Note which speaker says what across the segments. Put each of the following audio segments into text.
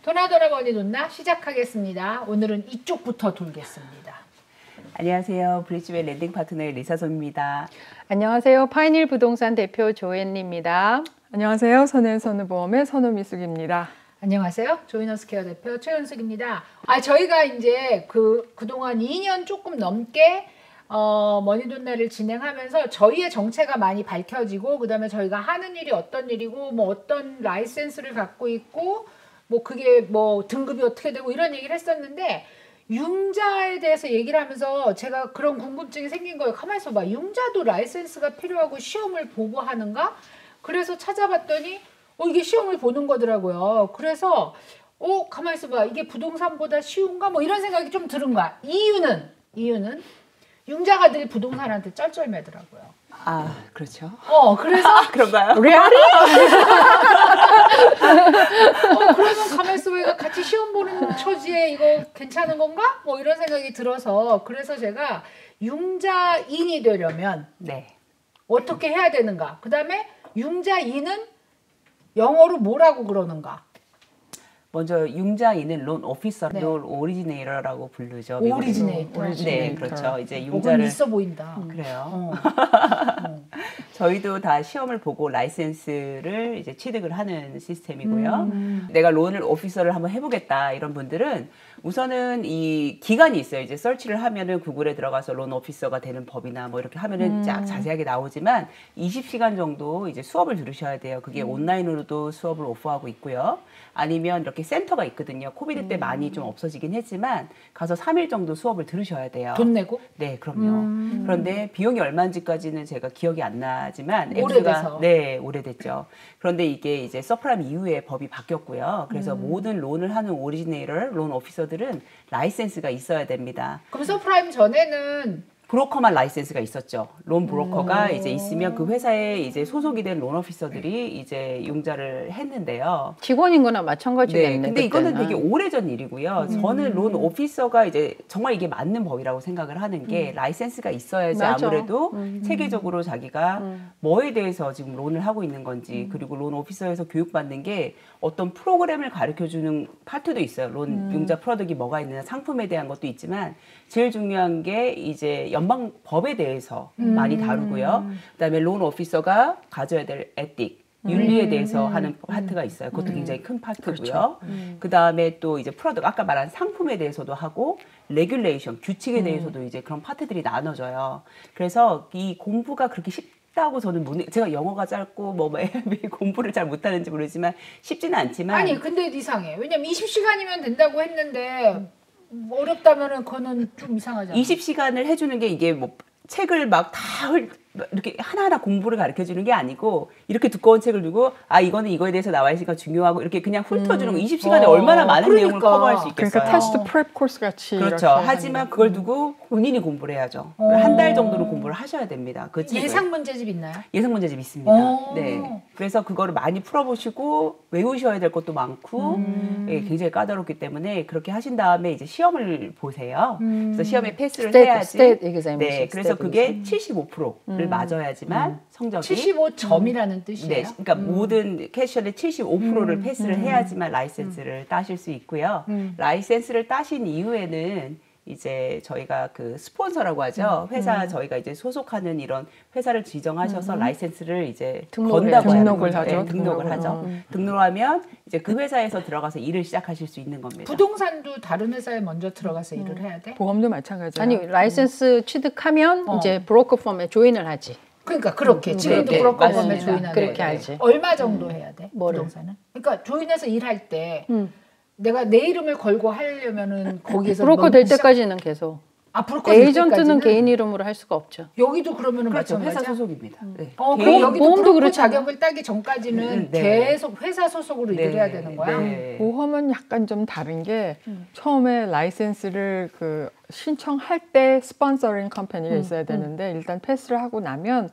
Speaker 1: 도나도나 머니 돈나 시작하겠습니다. 오늘은 이쪽부터 돌겠습니다.
Speaker 2: 안녕하세요. 브리즈벨 랜딩 파트너의 리사솜입니다.
Speaker 3: 안녕하세요. 파이닐 부동산 대표 조앤리입니다.
Speaker 4: 안녕하세요. 선앤선우보험의 선우미숙입니다.
Speaker 1: 안녕하세요. 조이너스케어 대표 최은숙입니다. 저희가 이제 그동안 2년 조금 넘게 머니돈나를 진행하면서 저희의 정체가 많이 밝혀지고 그다음에 저희가 하는 일이 어떤 일이고 뭐 어떤 라이센스를 갖고 있고 뭐 그게 뭐 등급이 어떻게 되고 이런 얘기를 했었는데 융자에 대해서 얘기를 하면서 제가 그런 궁금증이 생긴 거예요. 가만히 있어봐. 융자도 라이센스가 필요하고 시험을 보고 하는가? 그래서 찾아봤더니 이게 시험을 보는 거더라고요. 그래서 가만히 있어봐. 이게 부동산보다 쉬운가? 뭐 이런 생각이 좀 드는 거야. 이유는 융자가 늘 부동산한테 쩔쩔매더라고요.
Speaker 2: 그렇죠.
Speaker 1: 그래서
Speaker 2: 그런가요?
Speaker 3: 리얼이?
Speaker 1: 그러면 가만히 있어봐. 같이 시험 보는 처지에 이거 괜찮은 건가? 뭐 이런 생각이 들어서 그래서 제가 융자인이 되려면 어떻게 해야 되는가? 그 다음에 융자인은 영어로 뭐라고 그러는가?
Speaker 2: 먼저 융자인은 론 오피서, 론 오리지네이터라고 부르죠.
Speaker 1: 오리지네이터.
Speaker 2: 네, 그렇죠. 이제
Speaker 1: 융자를 있어 보인다.
Speaker 2: 그래요. 저희도 다 시험을 보고 라이센스를 이제 취득을 하는 시스템이고요. 내가 론을 오피서를 한번 해보겠다 이런 분들은 우선은 이 기간이 있어요. 이제 서치를 하면은 구글에 들어가서 론 오피서가 되는 법이나 뭐 이렇게 하면은 쫙 자세하게 나오지만 20시간 정도 이제 수업을 들으셔야 돼요. 그게 온라인으로도 수업을 오퍼하고 있고요. 아니면 이렇게 센터가 있거든요. 코비드 때 많이 좀 없어지긴 했지만 가서 3일 정도 수업을 들으셔야 돼요.
Speaker 1: 돈 내고?
Speaker 2: 네, 그럼요. 그런데 비용이 얼마인지까지는 제가 기억이 안 나지만
Speaker 1: 오래돼서.
Speaker 2: 네, 오래됐죠. 그런데 이게 이제 서프라임 이후에 법이 바뀌었고요. 그래서 모든 론을 하는 오리지네이터, 론 오피서들은 라이센스가 있어야 됩니다.
Speaker 1: 그럼 서프라임 전에는
Speaker 2: 브로커만 라이센스가 있었죠. 론 브로커가 이제 있으면 그 회사에 이제 소속이 된 론 오피서들이 이제 융자를 했는데요.
Speaker 3: 직원인 거나 마찬가지겠네.
Speaker 2: 네, 근데 이거는 되게 오래전 일이고요. 저는 론 오피서가 이제 정말 이게 맞는 법이라고 생각을 하는 게 라이센스가 있어야지
Speaker 3: 맞아.
Speaker 2: 아무래도 체계적으로 자기가 뭐에 대해서 지금 론을 하고 있는 건지 그리고 론 오피서에서 교육받는 게 어떤 프로그램을 가르쳐주는 파트도 있어요. 론 융자 프로덕이 뭐가 있느냐 상품에 대한 것도 있지만 제일 중요한 게 이제 연방법에 대해서 많이 다루고요. 그다음에 론 오피서가 가져야 될 에틱, 윤리에 대해서 하는 파트가 있어요. 그것도 굉장히 큰 파트고요.
Speaker 3: 그렇죠.
Speaker 2: 그다음에 또 이제 프로덕트 아까 말한 상품에 대해서도 하고 레귤레이션, 규칙에 대해서도 이제 그런 파트들이 나눠져요. 그래서 이 공부가 그렇게 쉽다고 저는 제가 영어가 짧고 뭐 매일 공부를 잘 못하는지 모르지만 쉽지는 않지만
Speaker 1: 아니 근데 이상해. 왜냐면 20시간이면 된다고 했는데 어렵다면은 그거는 좀 이상하잖아.
Speaker 2: 20시간을 해주는 게 이게 뭐 책을 막 다 이렇게 하나하나 공부를 가르쳐 주는 게 아니고 이렇게 두꺼운 책을 두고 이거는 이거에 대해서 나와 있으니까 중요하고 이렇게 그냥 훑어주는 거 20시간에 얼마나 많은 내용을 커버할 수 있겠어요.
Speaker 4: 그러니까 테스트 프랩 코스 같이
Speaker 2: 그렇죠. 하지만 그걸 두고 본인이 공부를 해야죠. 한 달 정도는 공부를 하셔야 됩니다. 그 책을.
Speaker 1: 예상 문제집 있나요?
Speaker 2: 예상 문제집 있습니다. 네. 그래서 그거를 많이 풀어보시고 외우셔야 될 것도 많고 굉장히 까다롭기 때문에 그렇게 하신 다음에 이제 시험을 보세요. 그래서 시험에 패스를 해야지. 네. 그래서 그게 75%를 맞아야지만 성적이
Speaker 1: 75점이라는 뜻이에요.
Speaker 2: 네. 그러니까 모든 캐셔의 75%를 패스를 해야지만 라이센스를 따실 수 있고요. 라이센스를 따신 이후에는 이제 저희가 그 스폰서라고 하죠. 회사 저희가 이제 소속하는 이런 회사를 지정하셔서 라이센스를 이제
Speaker 4: 등록을 하죠.
Speaker 2: 등록을 하죠. 등록하면 이제 그 회사에서 들어가서 일을 시작하실 수 있는 겁니다.
Speaker 1: 부동산도 다른 회사에 먼저 들어가서 일을 해야 돼?
Speaker 4: 보험도 마찬가지예요.
Speaker 3: 아니 라이센스 취득하면 이제 브로커 펌에 조인을 하지.
Speaker 1: 그러니까 그렇게 지금도 브로커 펌에 조인하는
Speaker 3: 그렇게 하지.
Speaker 1: 얼마 정도 해야 돼? 부동산은? 그러니까 조인해서 일할 때 내가 내 이름을 걸고 하려면은 거기에서
Speaker 3: 브로커 될 때까지는 계속.
Speaker 1: 브로커 될
Speaker 3: 에이전트는
Speaker 1: 때까지는?
Speaker 3: 개인 이름으로 할 수가 없죠.
Speaker 1: 여기도 그러면은
Speaker 2: 그렇죠.
Speaker 1: 마찬가지야?
Speaker 2: 회사 소속입니다. 네.
Speaker 1: 그럼 여기도
Speaker 3: 보험도
Speaker 1: 브로커
Speaker 3: 그렇잖아.
Speaker 1: 자격을 따기 전까지는
Speaker 2: 네.
Speaker 1: 계속 회사 소속으로 일을 해야 되는 거야?
Speaker 2: 네.
Speaker 4: 보험은 약간 좀 다른 게 처음에 라이센스를 신청할 때 스폰서링 컴퍼니가 있어야 되는데 일단 패스를 하고 나면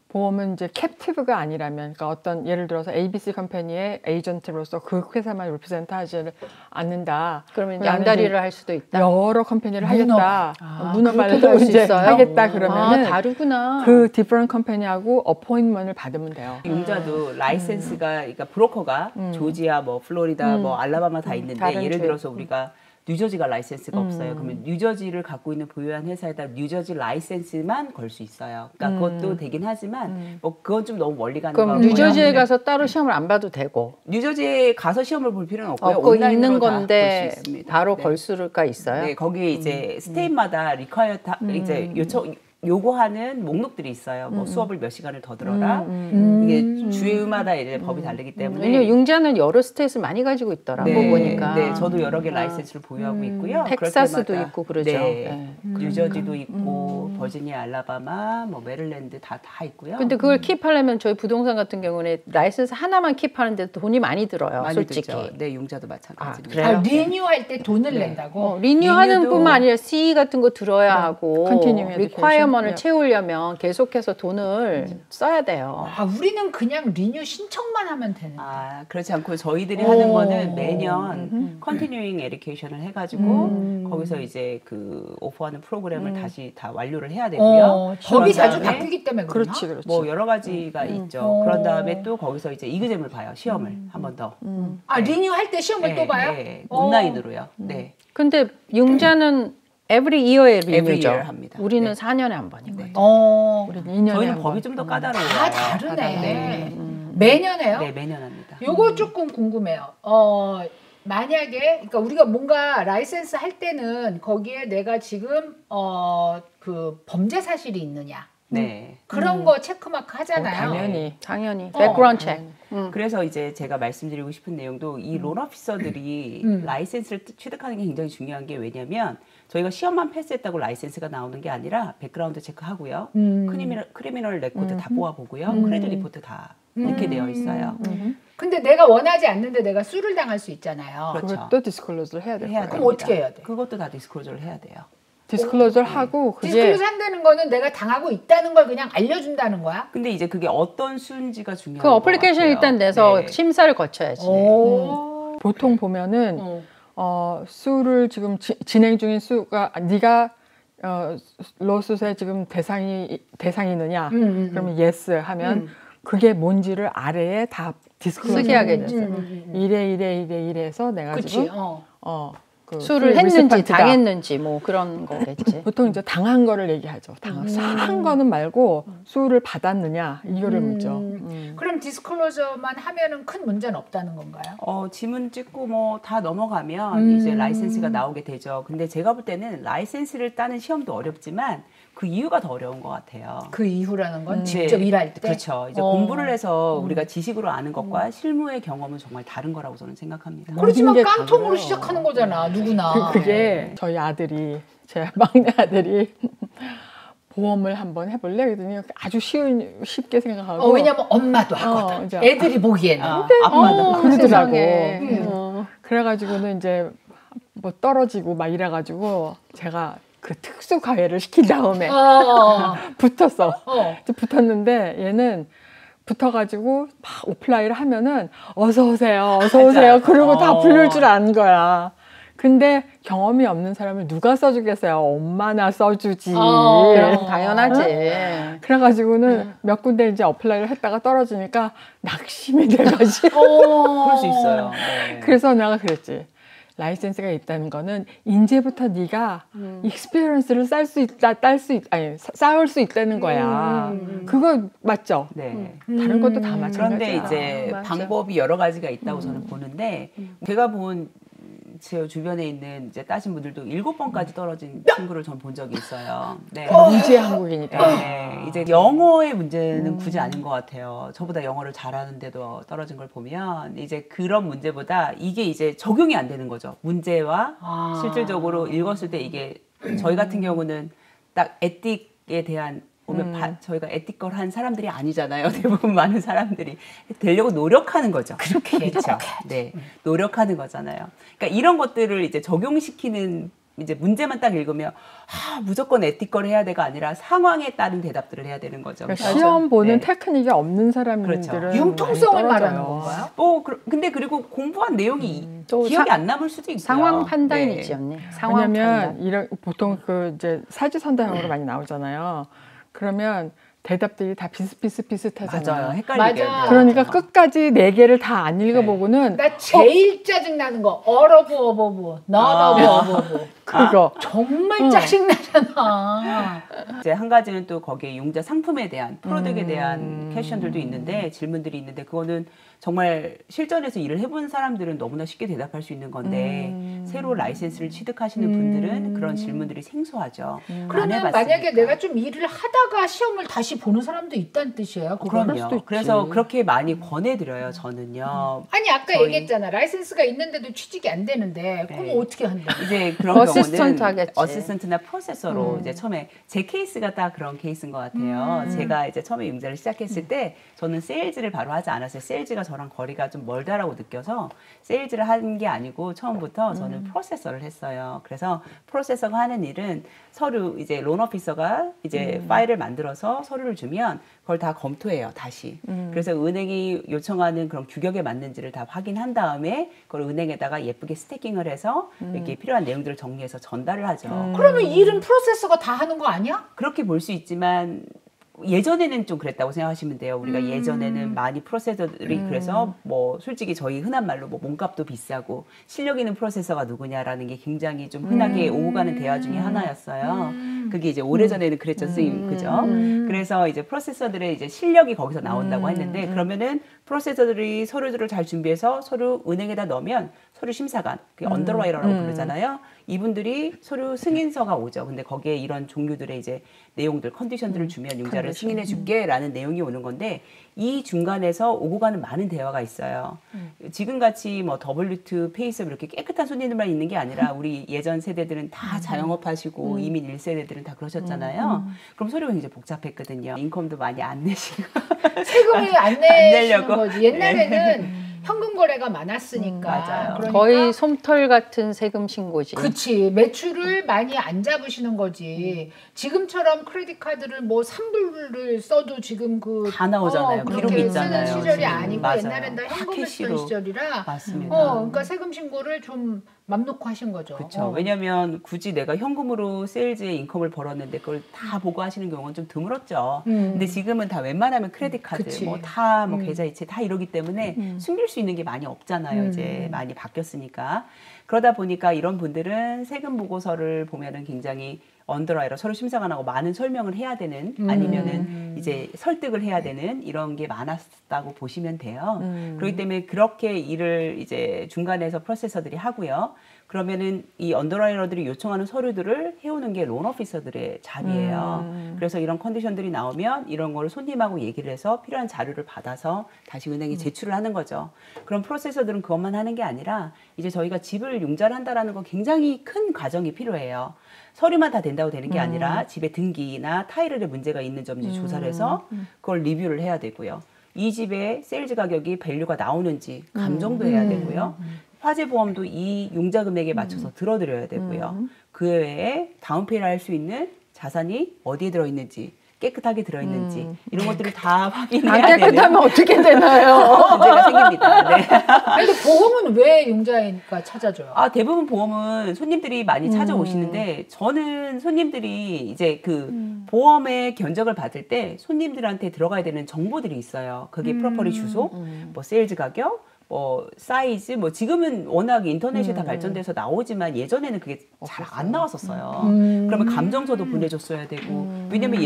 Speaker 4: 보험은 이제 캡티브가 아니라면, 그러니까 어떤 예를 들어서 ABC 컴퍼니의 에이전트로서 그 회사만 리프레젠트 하지 않는다.
Speaker 3: 그러면
Speaker 4: 나는
Speaker 3: 양다리를 할 수도 있다.
Speaker 4: 여러 컴퍼니를 하겠다.
Speaker 3: 그렇게도
Speaker 4: 문어발도
Speaker 3: 할 수
Speaker 4: 이제
Speaker 3: 있어요?
Speaker 4: 하겠다 그러면은
Speaker 3: 다르구나.
Speaker 4: 그 디퍼런트 컴퍼니하고 어포인먼트를 받으면 돼요.
Speaker 2: 융자도 라이센스가 그러니까 브로커가 조지아, 뭐 플로리다, 뭐 알라바마 다 있는데
Speaker 3: 다른
Speaker 2: 예를
Speaker 3: 주.
Speaker 2: 들어서 우리가 뉴저지가 라이센스가 없어요. 그러면 뉴저지를 갖고 있는 보유한 회사에다 뉴저지 라이센스만 걸 수 있어요. 그러니까 그것도 되긴 하지만 뭐 그건 좀 너무 멀리 가는
Speaker 3: 그럼
Speaker 2: 거고요.
Speaker 3: 뉴저지에 가서 따로 시험을 안 봐도 되고.
Speaker 2: 뉴저지에 가서 시험을 볼 필요는 없고요.
Speaker 3: 거기
Speaker 2: 온라인으로
Speaker 3: 있는
Speaker 2: 다
Speaker 3: 건데
Speaker 2: 볼수 있습니다.
Speaker 3: 바로
Speaker 2: 네.
Speaker 3: 걸 수가 있어요.
Speaker 2: 네, 거기에 이제 스테이트마다 리콰이어 이제 요구하는 목록들이 있어요. 뭐 수업을 몇 시간을 더 들어라. 이게 주마다 이제 법이 다르기 때문에.
Speaker 3: 왜냐면 융자는 여러 스테이트를 많이 가지고 있더라고 보니까.
Speaker 2: 네, 저도 여러 개 라이센스를 보유하고 있고요. 그럴
Speaker 3: 텍사스도
Speaker 2: 때마다,
Speaker 3: 있고 그러죠.
Speaker 2: 네,
Speaker 3: 네.
Speaker 2: 뉴저지도 있고 버지니아, 알라바마, 뭐 메릴랜드 다 있고요.
Speaker 3: 근데 그걸 킵하려면 저희 부동산 같은 경우는 라이센스 하나만 킵하는데 돈이 많이 들어요.
Speaker 2: 많이
Speaker 3: 솔직히.
Speaker 2: 들죠. 네, 융자도 마찬가지입니다.
Speaker 3: 그래요?
Speaker 1: 리뉴할 때 돈을 낸다고?
Speaker 3: 리뉴하는
Speaker 2: 리뉴도-
Speaker 3: 뿐만 아니라 CE 같은 거 들어야 하고
Speaker 4: Continuing education.
Speaker 3: 리콰이어먼을
Speaker 4: 네.
Speaker 3: 채우려면 계속해서 돈을 써야 돼요.
Speaker 1: 우리는 그냥 리뉴 신청만 하면 되는데.
Speaker 2: 그렇지 않고 저희들이 하는 거는 매년 컨티뉴잉 에듀케이션을 해가지고 거기서 이제 그 오퍼하는 프로그램을 다시 다 완료를 해야 되고요.
Speaker 1: 법이
Speaker 2: 그런
Speaker 1: 자주
Speaker 2: 다음에
Speaker 1: 바뀌기 때문에 그러나?
Speaker 4: 그렇지.
Speaker 2: 뭐 여러 가지가 있죠. 그런 다음에 또 거기서 이제 이그잼을 봐요. 시험을 한 번 더.
Speaker 1: 리뉴할 때 시험을 또 봐요?
Speaker 2: 네, 온라인으로요. 네.
Speaker 3: 근데 융자는 every year에
Speaker 2: Every
Speaker 3: 리뉴죠.
Speaker 2: year 합니다.
Speaker 3: 우리는
Speaker 2: 네.
Speaker 3: 4년에 한 번이거든요.
Speaker 4: 우리 2년에
Speaker 2: 저희는
Speaker 4: 한
Speaker 2: 법이
Speaker 4: 번.
Speaker 2: 좀 더 까다로워요.
Speaker 1: 다 다르네.
Speaker 2: 네.
Speaker 1: 매년 해요?
Speaker 2: 네, 매년 합니다.
Speaker 1: 요거 조금 궁금해요. 만약에 그러니까 우리가 뭔가 라이센스 할 때는 거기에 내가 지금 그 범죄 사실이 있느냐
Speaker 2: 네.
Speaker 1: 그런 거 체크마크 하잖아요.
Speaker 3: 당연히. 백그라운드 체크.
Speaker 2: 그래서 이제 제가 말씀드리고 싶은 내용도 이 론 오피서들이 라이센스를 취득하는 게 굉장히 중요한 게 왜냐면 저희가 시험만 패스했다고 라이센스가 나오는 게 아니라 백그라운드 체크하고요. 크리미널 레코드 다 뽑아보고요. 크레딧 리포트 다 이렇게 되어 있어요.
Speaker 1: 근데 내가 원하지 않는데 내가 수를 당할 수 있잖아요.
Speaker 2: 그렇죠.
Speaker 4: 그것도 디스클로즈를 해야 돼요.
Speaker 2: 해야
Speaker 1: 그럼
Speaker 2: 됩니다.
Speaker 1: 어떻게 해야 돼?
Speaker 2: 그것도 다 디스클로저를 해야 돼요.
Speaker 4: 디스클로즈를 하고 그게
Speaker 1: 디스클로즈 한다는 거는 내가 당하고 있다는 걸 그냥 알려준다는 거야?
Speaker 2: 근데 이제 그게 어떤 수인지가 중요한
Speaker 3: 그 어플리케이션
Speaker 2: 것 같아요.
Speaker 3: 일단 내서
Speaker 2: 네.
Speaker 3: 심사를 거쳐야지.
Speaker 4: 보통 보면은 수를 지금 진행 중인 수가 네가 로스에 지금 대상이느냐 그러면 yes 하면 그게 뭔지를 아래에 다 디스클로즈
Speaker 3: 쓰게 하겠지.
Speaker 4: 이래서 내가
Speaker 1: 그치.
Speaker 4: 지금 그
Speaker 3: 수를
Speaker 4: 그
Speaker 3: 했는지
Speaker 4: 리스펀트다.
Speaker 3: 당했는지 뭐 그런 거겠지.
Speaker 4: 보통 이제 당한 거를 얘기하죠. 한 거는 말고 수를 받았느냐 이거를 묻죠.
Speaker 1: 그럼 디스클로저만 하면은 큰 문제는 없다는 건가요?
Speaker 2: 지문 찍고 뭐 다 넘어가면 이제 라이센스가 나오게 되죠. 근데 제가 볼 때는 라이센스를 따는 시험도 어렵지만 그 이유가 더 어려운 것 같아요.
Speaker 1: 그 이후라는 건
Speaker 2: 네.
Speaker 1: 직접 일할 때?
Speaker 2: 그렇죠. 이제 공부를 해서 우리가 지식으로 아는 것과 실무의 경험은 정말 다른 거라고 저는 생각합니다.
Speaker 1: 그렇지만
Speaker 4: 모든 게
Speaker 1: 깡통으로
Speaker 4: 다르요.
Speaker 1: 시작하는 거잖아, 누구나.
Speaker 4: 그게 저희 아들이 제 막내 아들이 보험을 한번 해볼래? 그랬더니 아주 쉽게 생각하고
Speaker 1: 왜냐면 엄마도 하거든.
Speaker 4: 이제
Speaker 1: 애들이 보기에는.
Speaker 2: 아빠도
Speaker 4: 그러더라고.
Speaker 3: 세상에.
Speaker 4: 그래가지고는 이제 뭐 떨어지고 막 이래가지고 제가 그 특수 과외를 시킨 다음에 붙었어. 붙었는데 얘는 붙어가지고 막 오플라이를 하면은 어서 오세요, 어서 오세요. 그리고 다 부를 줄 아는 거야. 근데 경험이 없는 사람을 누가 써주겠어요? 엄마나 써주지.
Speaker 3: 그럼 당연하지.
Speaker 4: 그래가지고는 몇 군데 이제 어플라이를 했다가 떨어지니까 낙심이 돼가지고.
Speaker 2: 그럴 수 있어요. 네.
Speaker 4: 그래서 내가 그랬지. 라이센스가 있다는 거는 이제부터 네가 익스피리언스를 쌓을 수 있다는 거야. 그거 맞죠?
Speaker 2: 네.
Speaker 4: 다른 것도 다 마찬가지야.
Speaker 2: 그런데 이제
Speaker 3: 맞아.
Speaker 2: 방법이 여러 가지가 있다고 저는 보는데 제가 본 제 주변에 있는 이제 따신 분들도 7번까지 떨어진 친구를 전 본 적이 있어요. 네.
Speaker 4: 문제 한국이니까.
Speaker 2: 네, 이제 영어의 문제는 굳이 아닌 것 같아요. 저보다 영어를 잘하는데도 떨어진 걸 보면 이제 그런 문제보다 이게 이제 적용이 안 되는 거죠. 문제와 실질적으로 읽었을 때 이게 저희 같은 경우는 딱 에틱에 대한 보면 저희가 에티컬한 사람들이 아니잖아요. 대부분 많은 사람들이 되려고 노력하는 거죠. 그렇죠. 네, 노력하는 거잖아요. 그러니까 이런 것들을 이제 적용시키는 이제 문제만 딱 읽으면 무조건 에티컬 해야 돼가 아니라 상황에 따른 대답들을 해야 되는 거죠.
Speaker 4: 그러니까 시험 보는
Speaker 2: 네.
Speaker 4: 테크닉이 없는 사람들은
Speaker 2: 그렇죠.
Speaker 1: 융통성을 말하는 건가요?
Speaker 2: 근데 그리고 공부한 내용이
Speaker 3: 또
Speaker 2: 기억이 안 남을 수도 있고요.
Speaker 3: 상황 판단이
Speaker 2: 네.
Speaker 3: 있지 언니. 상황
Speaker 4: 왜냐면
Speaker 3: 판단.
Speaker 4: 이런 보통 그 이제 사지선다형으로 많이 나오잖아요. 그러면 대답들이 다 비슷하잖아요.
Speaker 2: 맞아요. 헷갈리게.
Speaker 1: 맞아.
Speaker 4: 그러니까 끝까지 4개를 다 안 읽어보고는
Speaker 1: 나 제일 짜증나는 거 어러브 어버브 not 어버브
Speaker 4: 그거
Speaker 1: 정말 짜증나잖아.
Speaker 2: 이제 한 가지는 또 거기에 용자 상품에 대한 프로덕에 대한 퀘션들도 있는데 질문들이 있는데 그거는 정말 실전에서 일을 해본 사람들은 너무나 쉽게 대답할 수 있는 건데 새로 라이센스를 취득하시는 분들은 그런 질문들이 생소하죠. 안
Speaker 1: 그러면
Speaker 2: 해봤으니까.
Speaker 1: 만약에 내가 좀 일을 하다가 시험을 다시 보는 사람도 있다는 뜻이에요. 그거는?
Speaker 2: 그럼요. 그래서 그렇게 많이 권해드려요. 저는요.
Speaker 1: 아니 아까
Speaker 2: 저희-
Speaker 1: 얘기했잖아. 라이센스가 있는데도 취직이 안 되는데 그럼
Speaker 2: 네.
Speaker 1: 어떻게 한다?
Speaker 2: 이제 그런
Speaker 3: 어시스턴트
Speaker 2: 경우는
Speaker 3: 하겠지.
Speaker 2: 어시스턴트나 프로세서로 이제 처음에 제 케이스가 딱 그런 케이스인 것 같아요. 제가 이제 처음에 융자를 시작했을 때 저는 세일즈를 바로 하지 않았어요. 세일즈가 저랑 거리가 좀 멀다라고 느껴서 세일즈를 한 게 아니고 처음부터 저는 프로세서를 했어요. 그래서 프로세서가 하는 일은 서류 이제 론 오피서가 이제 파일을 만들어서 서류를 주면 그걸 다 검토해요. 다시. 그래서 은행이 요청하는 그런 규격에 맞는지를 다 확인한 다음에 그걸 은행에다가 예쁘게 스태킹을 해서 이렇게 필요한 내용들을 정리해서 전달을 하죠.
Speaker 1: 그러면 일은 프로세서가 다 하는 거 아니야?
Speaker 2: 그렇게 볼 수 있지만 예전에는 좀 그랬다고 생각하시면 돼요. 우리가 예전에는 많이 프로세서들이 그래서 뭐 솔직히 저희 흔한 말로 뭐 몸값도 비싸고 실력 있는 프로세서가 누구냐라는 게 굉장히 좀 흔하게 오고 가는 대화 중에 하나였어요. 그게 이제 오래전에는 그랬죠, 선생님. 그죠? 그래서 이제 프로세서들의 이제 실력이 거기서 나온다고 했는데 그러면은 프로세서들이 서류들을 잘 준비해서 서류 은행에다 넣으면 서류 심사관, 그게 언더라이터라고 부르잖아요. 이분들이 서류 승인서가 오죠. 근데 거기에 이런 종류들의 이제 내용들, 컨디션들을 주면 융자를 승인해 줄게라는 내용이 오는 건데 이 중간에서 오고 가는 많은 대화가 있어요. 지금같이 뭐 W2 페이스업 이렇게 깨끗한 손님들만 있는 게 아니라 우리 예전 세대들은 다 자영업하시고 이민 1세대들은 다 그러셨잖아요. 그럼 서류가 굉장히 복잡했거든요. 인컴도 많이 안 내시고
Speaker 1: 세금을 안
Speaker 2: 내려고.
Speaker 1: 내시는 거지. 옛날에는 현금 거래가 많았으니까.
Speaker 2: 맞아요.
Speaker 1: 그러니까
Speaker 3: 거의 솜털 같은 세금 신고지.
Speaker 1: 그치. 매출을 많이 안 잡으시는 거지. 지금처럼 크레딧 카드를 뭐 3불을 써도 지금 그
Speaker 2: 다 나오잖아요.
Speaker 1: 그렇게
Speaker 2: 기록이 있잖아요.
Speaker 1: 쓰는 시절이
Speaker 2: 지금.
Speaker 1: 아니고
Speaker 2: 맞아요.
Speaker 1: 옛날엔 다
Speaker 2: 다
Speaker 1: 현금을 쓰던
Speaker 2: 캐시로.
Speaker 1: 시절이라
Speaker 2: 맞습니다.
Speaker 1: 그러니까 세금 신고를 좀 맘 놓고 하신 거죠.
Speaker 2: 그렇죠. 왜냐하면 굳이 내가 현금으로 세일즈에 인컴을 벌었는데 그걸 다 보고 하시는 경우는 좀 드물었죠. 근데 지금은 다 웬만하면 크레딧 카드,
Speaker 1: 그치.
Speaker 2: 뭐 다 뭐 계좌이체 다 이러기 때문에 숨길 수 있는 게 많이 없잖아요. 이제 많이 바뀌었으니까. 그러다 보니까 이런 분들은 세금 보고서를 보면은 굉장히 언더라이터 서류 심사관하고 많은 설명을 해야 되는 아니면은 이제 설득을 해야 되는 이런 게 많았다고 보시면 돼요. 그렇기 때문에 그렇게 일을 이제 중간에서 프로세서들이 하고요. 그러면은 이 언더라이터들이 요청하는 서류들을 해오는 게 론 오피서들의 자리예요. 그래서 이런 컨디션들이 나오면 이런 걸 손님하고 얘기를 해서 필요한 자료를 받아서 다시 은행에 제출을 하는 거죠. 그럼 프로세서들은 그것만 하는 게 아니라 이제 저희가 집을 융자를 한다라는 건 굉장히 큰 과정이 필요해요. 서류만 다 된다고 되는 게 아니라 집에 등기나 타일에 문제가 있는 점인지 조사를 해서 그걸 리뷰를 해야 되고요. 이 집의 세일즈 가격이 밸류가 나오는지 감정도 해야 되고요. 화재 보험도 이 융자 금액에 맞춰서 들어드려야 되고요. 그 외에 다운페이를 할 수 있는 자산이 어디에 들어있는지 깨끗하게 들어있는지 이런 것들을 다 확인해야
Speaker 3: 안
Speaker 2: 되는
Speaker 3: 깨끗하면 어떻게 되나요?
Speaker 2: 문제가 생깁니다. 네.
Speaker 1: 근데 보험은 왜 융자니까 찾아줘요?
Speaker 2: 대부분 보험은 손님들이 많이 찾아오시는데 저는 손님들이 이제 그 보험의 견적을 받을 때 손님들한테 들어가야 되는 정보들이 있어요. 그게 프로퍼리 주소, 뭐 세일즈 가격, 뭐 사이즈, 뭐 지금은 워낙 인터넷이 다 발전돼서 나오지만 예전에는 그게 잘 안 나왔었어요. 그러면 감정서도 보내줬어야 되고 왜냐면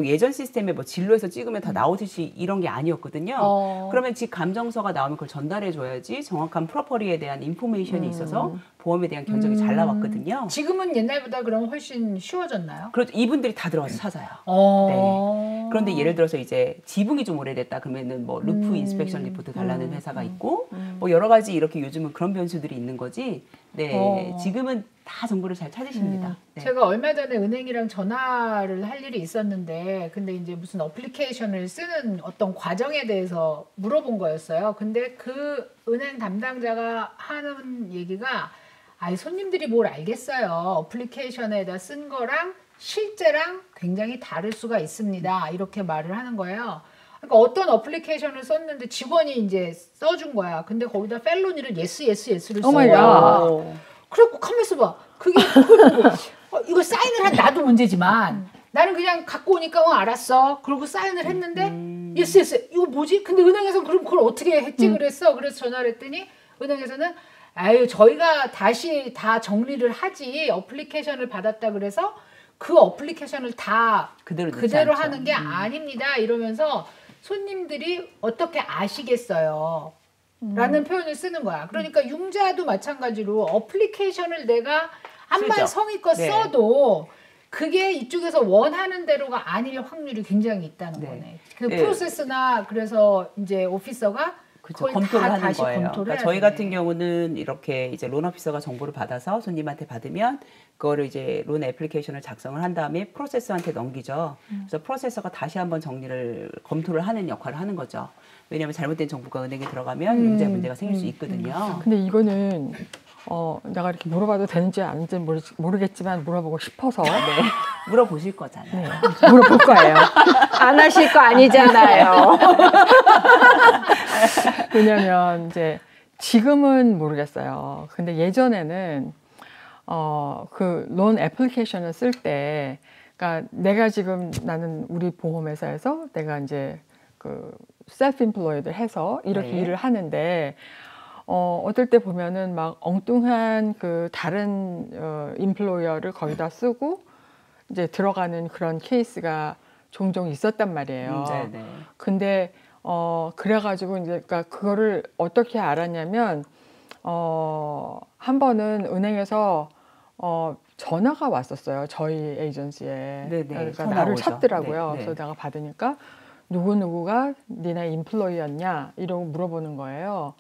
Speaker 2: 예전 시스템에 뭐 진로에서 찍으면 다 나오듯이 이런 게 아니었거든요. 그러면 집 감정서가 나오면 그걸 전달해줘야지 정확한 프로퍼리에 대한 인포메이션이 있어서 보험에 대한 견적이 잘 나왔거든요.
Speaker 1: 지금은 옛날보다 그럼 훨씬 쉬워졌나요?
Speaker 2: 그렇죠. 이분들이 다 들어와서 찾아요. 네. 그런데 예를 들어서 이제 지붕이 좀 오래됐다 그러면은 뭐 루프 인스펙션 리포트 달라는 회사가 있고 뭐 여러 가지 이렇게 요즘은 그런 변수들이 있는 거지. 네, 지금은 다 정보를 잘 찾으십니다. 네.
Speaker 1: 제가 얼마 전에 은행이랑 전화를 할 일이 있었는데 근데 이제 무슨 어플리케이션을 쓰는 어떤 과정에 대해서 물어본 거였어요. 근데 그 은행 담당자가 하는 얘기가 아니 손님들이 뭘 알겠어요. 어플리케이션에다 쓴 거랑 실제랑 굉장히 다를 수가 있습니다. 이렇게 말을 하는 거예요. 그러니까 어떤 어플리케이션을 썼는데 직원이 이제 써준 거야. 근데 거기다 펠로니를 예스를 쓴 거야. 그래갖고 가만있어 봐. 그게 이거 사인을 한 나도 문제지만 나는 그냥 갖고 오니까 알았어. 그리고 사인을 했는데 예스 이거 뭐지? 근데 은행에서는 그럼 그걸 어떻게 했지 그랬어. 그래서 전화를 했더니 은행에서는 아유 저희가 다시 다 정리를 하지 어플리케이션을 받았다 그래서 그 어플리케이션을 다 그대로 하는 게 아닙니다. 이러면서 손님들이 어떻게 아시겠어요? 라는 표현을 쓰는 거야. 그러니까 융자도 마찬가지로 어플리케이션을 내가 암만 성의껏 써도 그게 이쪽에서 원하는 대로가 아닐 확률이 굉장히 있다는 거네. 그 프로세스나 그래서 이제 오피서가
Speaker 2: 그렇죠. 검토를 하는
Speaker 1: 다시
Speaker 2: 거예요.
Speaker 1: 검토를
Speaker 2: 저희 같은 경우는 이렇게 이제 론 오피서가 정보를 받아서 손님한테 받으면 그거를 이제 론 애플리케이션을 작성을 한 다음에 프로세서한테 넘기죠. 그래서 프로세서가 다시 한번 정리를 검토를 하는 역할을 하는 거죠. 왜냐하면 잘못된 정보가 은행에 들어가면 융자 문제가 생길 수 있거든요.
Speaker 4: 근데 이거는 내가 이렇게 물어봐도 되는지 아닌지 모르겠지만 물어보고 싶어서
Speaker 2: 물어보실 거잖아요.
Speaker 4: 네, 물어볼 거예요.
Speaker 3: 안 하실 거 아니잖아요.
Speaker 4: 왜냐면 이제 지금은 모르겠어요. 근데 예전에는 그 론 애플리케이션을 쓸 때, 그러니까 내가 지금 나는 우리 보험회사에서 내가 이제 그 셀프 임플로이드 해서 이렇게 일을 하는데 어떨 때 보면은 막 엉뚱한 그 다른 임플로이어를 거기다 쓰고 이제 들어가는 그런 케이스가 종종 있었단 말이에요. 근데 그래가지고 이제 그러니까 그거를 어떻게 알았냐면 한 번은 은행에서 전화가 왔었어요. 저희 에이전시에. 그러니까 나를 찾더라고요. 그래서 내가 받으니까 누구누구가 니네 임플로이였냐 이러고 물어보는 거예요.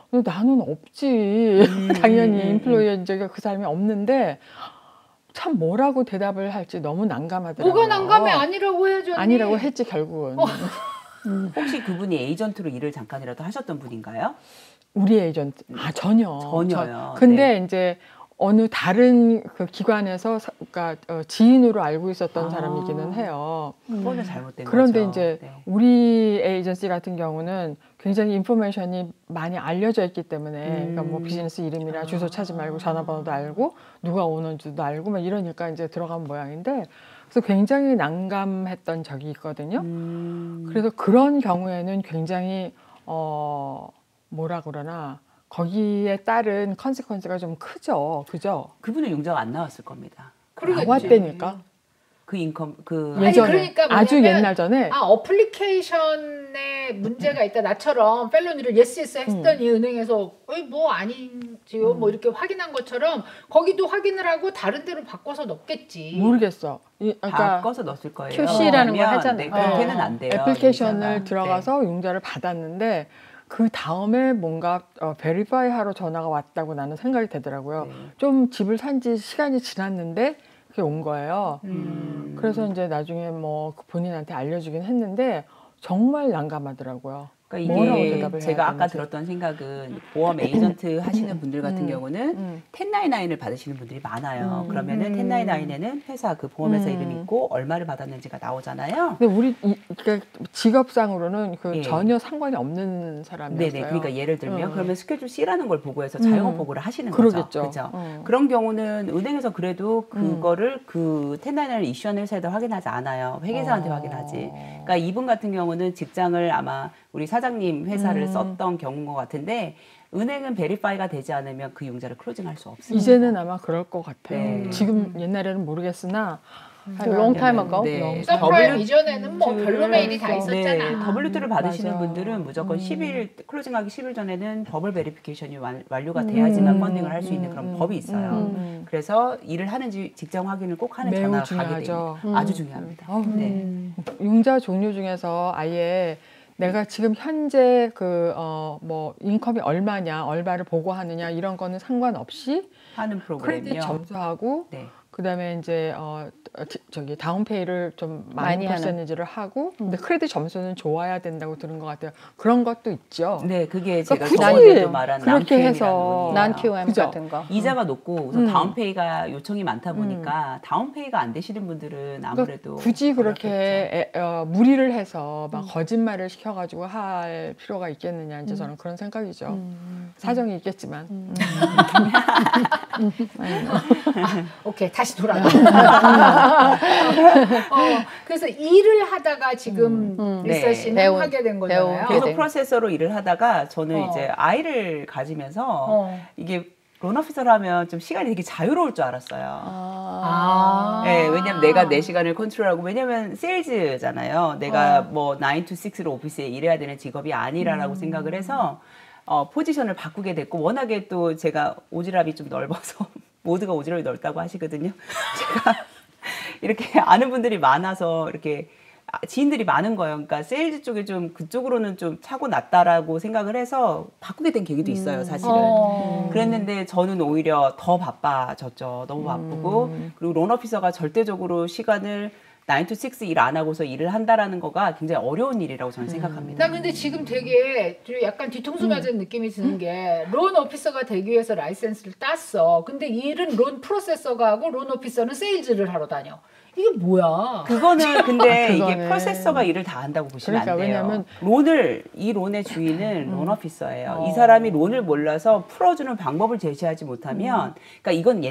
Speaker 4: 근데 나는 없지. 당연히 임플로이인 적이 그 사람이 없는데 참 뭐라고 대답을 할지 너무 난감하더라고요.
Speaker 1: 뭐가 난감해? 아니라고 해야죠.
Speaker 4: 아니라고 했지 결국은.
Speaker 2: 혹시 그분이 에이전트로 일을 잠깐이라도 하셨던 분인가요?
Speaker 4: 우리 에이전트?
Speaker 2: 전혀요.
Speaker 4: 근데 이제 어느 다른 그 기관에서 그러니까 지인으로 알고 있었던 사람이기는 해요.
Speaker 2: 그거는 잘못된
Speaker 4: 그런데
Speaker 2: 거죠.
Speaker 4: 이제 우리 에이전시 같은 경우는 굉장히 인포메이션이 많이 알려져 있기 때문에 그러니까 뭐 비즈니스 이름이나 주소 찾지 말고 전화번호도 알고 누가 오는지도 알고 막 이러니까 이제 들어간 모양인데 그래서 굉장히 난감했던 적이 있거든요. 그래서 그런 경우에는 굉장히 뭐라 그러나 거기에 따른 컨시퀀스가 좀 크죠, 그죠?
Speaker 2: 그분은 융자가 안 나왔을 겁니다.
Speaker 4: 나왔다니까.
Speaker 2: 그 인컴 그
Speaker 4: 예전에
Speaker 1: 그러니까
Speaker 4: 아주 옛날 전에
Speaker 1: 어플리케이션에 문제가 있다. 나처럼 펠로니를 예스 했더니 은행에서 뭐 아닌지요 뭐 이렇게 확인한 것처럼 거기도 확인을 하고 다른 데로 바꿔서 넣겠지.
Speaker 4: 모르겠어.
Speaker 2: 그러니까 바꿔서 넣었을 거예요.
Speaker 3: QC라는 걸 하잖아요.
Speaker 2: 그렇게는 안 돼요.
Speaker 4: 애플리케이션을
Speaker 2: 융자가.
Speaker 4: 들어가서 융자를 받았는데 그 다음에 뭔가 베리파이 하러 전화가 왔다고 나는 생각이 되더라고요. 좀 집을 산 지 시간이 지났는데 그게 온 거예요. 그래서 이제 나중에 뭐 본인한테 알려주긴 했는데 정말 난감하더라고요.
Speaker 2: 그러니까
Speaker 4: 뭐라고
Speaker 2: 이게
Speaker 4: 대답을
Speaker 2: 제가
Speaker 4: 해야
Speaker 2: 아까
Speaker 4: 되는지.
Speaker 2: 들었던 생각은 보험 에이전트 하시는 분들 같은 경우는 1099을 받으시는 분들이 많아요. 그러면은 1099에는 회사 그 보험회사 이름이 있고 얼마를 받았는지가 나오잖아요.
Speaker 4: 근데 우리 그러니까 직업상으로는 그 전혀 상관이 없는 사람이었어요.
Speaker 2: 네네. 그러니까 예를 들면 그러면 스케줄 C라는 걸 보고해서 자영업 보고를 하시는
Speaker 4: 그러겠죠.
Speaker 2: 거죠. 그죠? 그런 경우는 은행에서 그래도 그거를 그 1099을 이슈한 회사에다 확인하지 않아요. 회계사한테 확인하지. 그러니까 이분 같은 경우는 직장을 아마 우리 사장님 회사를 썼던 경우인 것 같은데 은행은 베리파이가 되지 않으면 그 융자를 클로징할 수 없습니다.
Speaker 4: 이제는 아마 그럴 것 같아요. 지금 옛날에는 모르겠으나
Speaker 3: long time ago.
Speaker 1: 서프라임 이전에는 뭐 별로 메일이 다 있었잖아.
Speaker 2: 네, W2를 받으시는
Speaker 4: 맞아.
Speaker 2: 분들은 무조건 10일 클로징하기 10일 전에는 더블 베리피케이션이 완료가 돼야지만 펀딩을 할 수 있는 그런 법이 있어요. 그래서 일을 하는지 직장 확인을 꼭 하는
Speaker 4: 매우
Speaker 2: 전화가
Speaker 4: 중요하죠.
Speaker 2: 가게 됩니다. 아주 중요합니다. 네.
Speaker 4: 융자 종류 중에서 아예 내가 지금 현재 그 뭐 인컴이 얼마냐, 얼마를 보고하느냐 이런 거는 상관없이
Speaker 2: 하는 프로그램이요.
Speaker 4: 크레딧 점수하고
Speaker 2: 네.
Speaker 4: 그다음에 이제 저기 다운페이를 좀 많이
Speaker 3: 많이
Speaker 4: 퍼센티지를 하고 근데 크레딧 점수는 좋아야 된다고 들은 것 같아요. 그런 것도 있죠.
Speaker 2: 네, 그게
Speaker 4: 그러니까
Speaker 2: 제가
Speaker 4: 굳이
Speaker 2: 저번에도 말한
Speaker 4: 그렇게
Speaker 2: non-QM이라는
Speaker 4: 해서
Speaker 2: 논리예요.
Speaker 3: non-QM
Speaker 4: 그죠?
Speaker 3: 같은 거.
Speaker 2: 이자가 높고 우선 다운페이가 요청이 많다 보니까 다운페이가 안 되시는 분들은 아무래도
Speaker 4: 굳이 그렇게 무리를 해서 막 거짓말을 시켜가지고 할 필요가 있겠느냐 이제 저는 그런 생각이죠. 사정이 있겠지만.
Speaker 1: 오케이, 다시 돌아가. 그래서 일을 하다가 지금 리사 씨는
Speaker 3: 배운-
Speaker 1: 하게 된 거잖아요.
Speaker 3: 배운-
Speaker 2: 계속 프로세서로 일을 하다가 저는
Speaker 1: 어.
Speaker 2: 이제 아이를 가지면서 이게 론 오피서를 하면 좀 시간이 되게 자유로울 줄 알았어요.
Speaker 1: 아.
Speaker 2: 네, 왜냐면 내가 내 시간을 컨트롤하고 왜냐면 세일즈잖아요. 내가 뭐 9 to 6로 오피스에 일해야 되는 직업이 아니라라고 생각을 해서 포지션을 바꾸게 됐고 워낙에 또 제가 오지랖이 좀 넓어서 모두가 오지랖이 넓다고 하시거든요. 제가 이렇게 아는 분들이 많아서 이렇게 지인들이 많은 거예요. 그러니까 세일즈 쪽에 좀 그쪽으로는 좀 차고 났다라고 생각을 해서 바꾸게 된 계기도 있어요, 사실은. 그랬는데 저는 오히려 더 바빠졌죠. 너무 바쁘고 그리고 론 오피서가 절대적으로 시간을 9 to 6 일 안 하고서 일을 한다라는 거가 굉장히 어려운 일이라고 저는 생각합니다.
Speaker 1: 나 근데 지금 되게 약간 뒤통수 맞은 느낌이 드는 게 론 오피서가 되기 위해서 라이센스를 땄어. 근데 일은 론 프로세서가 하고 론 오피서는 세일즈를 하러 다녀. 이게 뭐야?
Speaker 2: 그거는 근데 이게
Speaker 4: 그거는.
Speaker 2: 프로세서가 일을 다 한다고 보시면
Speaker 4: 그러니까
Speaker 2: 안 돼요.
Speaker 4: 왜냐면
Speaker 2: 이 론의 주인은 론 오피서예요. 이 사람이 론을 몰라서 풀어주는 방법을 제시하지 못하면, 그러니까 이건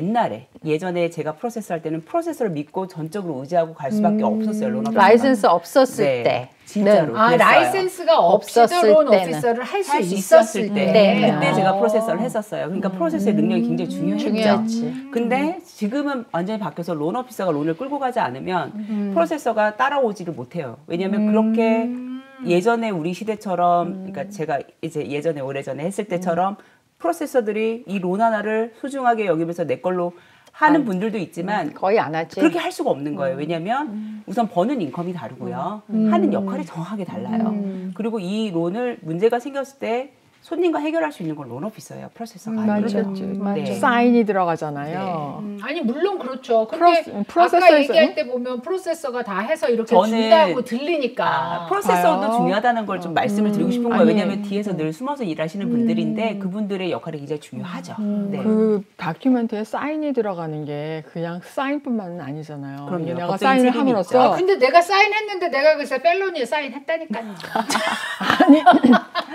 Speaker 2: 예전에 제가 프로세서 할 때는 프로세서를 믿고 전적으로 의지하고 갈 수밖에 없었어요. 론 오피서가.
Speaker 3: 라이센스 없었을
Speaker 2: 네,
Speaker 3: 때.
Speaker 2: 진짜로.
Speaker 1: 아,
Speaker 2: 그랬어요.
Speaker 1: 라이센스가 없이도
Speaker 3: 없었을
Speaker 1: 론
Speaker 3: 때는.
Speaker 1: 오피서를 할 수
Speaker 2: 할 수
Speaker 1: 있었을
Speaker 2: 있었을
Speaker 1: 때.
Speaker 2: 때 그때
Speaker 1: 아.
Speaker 2: 제가 프로세서를 했었어요. 그러니까 프로세서의 능력이 굉장히 중요했죠.
Speaker 3: 중요했지.
Speaker 2: 근데 지금은 완전히 바뀌어서 론 오피서가 론을 끌고 가지 않으면 프로세서가 따라오지를 못해요. 왜냐하면 그렇게 예전에 우리 시대처럼 그러니까 제가 이제 예전에 오래전에 했을 때처럼 프로세서들이 이 론 하나를 소중하게 여기면서 내 걸로 하는 분들도 있지만
Speaker 3: 거의 안 하지.
Speaker 2: 그렇게 할 수가 없는 거예요. 왜냐하면 우선 버는 인컴이 다르고요. 하는 역할이 정확하게 달라요. 그리고 이 론을 문제가 생겼을 때 손님과 해결할 수 있는 건 론 오피서예요. 프로세서가 아니죠.
Speaker 3: 맞아.
Speaker 2: 네.
Speaker 4: 사인이 들어가잖아요.
Speaker 1: 아니 물론 그렇죠. 근데
Speaker 4: 프로세서에서-
Speaker 1: 아까 얘기할 때 보면 프로세서가 다 해서 이렇게
Speaker 2: 저는-
Speaker 1: 준다고 들리니까.
Speaker 2: 프로세서도
Speaker 4: 봐요.
Speaker 2: 중요하다는 걸 좀 말씀을 드리고 싶은 거예요.
Speaker 4: 아니,
Speaker 2: 왜냐하면 뒤에서 늘 숨어서 일하시는 분들인데 그분들의 역할이 굉장히 중요하죠. 네.
Speaker 4: 그 다큐멘터리에 사인이 들어가는 게 그냥 사인뿐만은 아니잖아요.
Speaker 2: 그럼요.
Speaker 4: 이게 내가
Speaker 2: 법적인
Speaker 4: 사인을
Speaker 2: 책임이
Speaker 4: 함으로써
Speaker 1: 아, 근데 내가 사인했는데 내가 글쎄 펠로니에 사인했다니까요.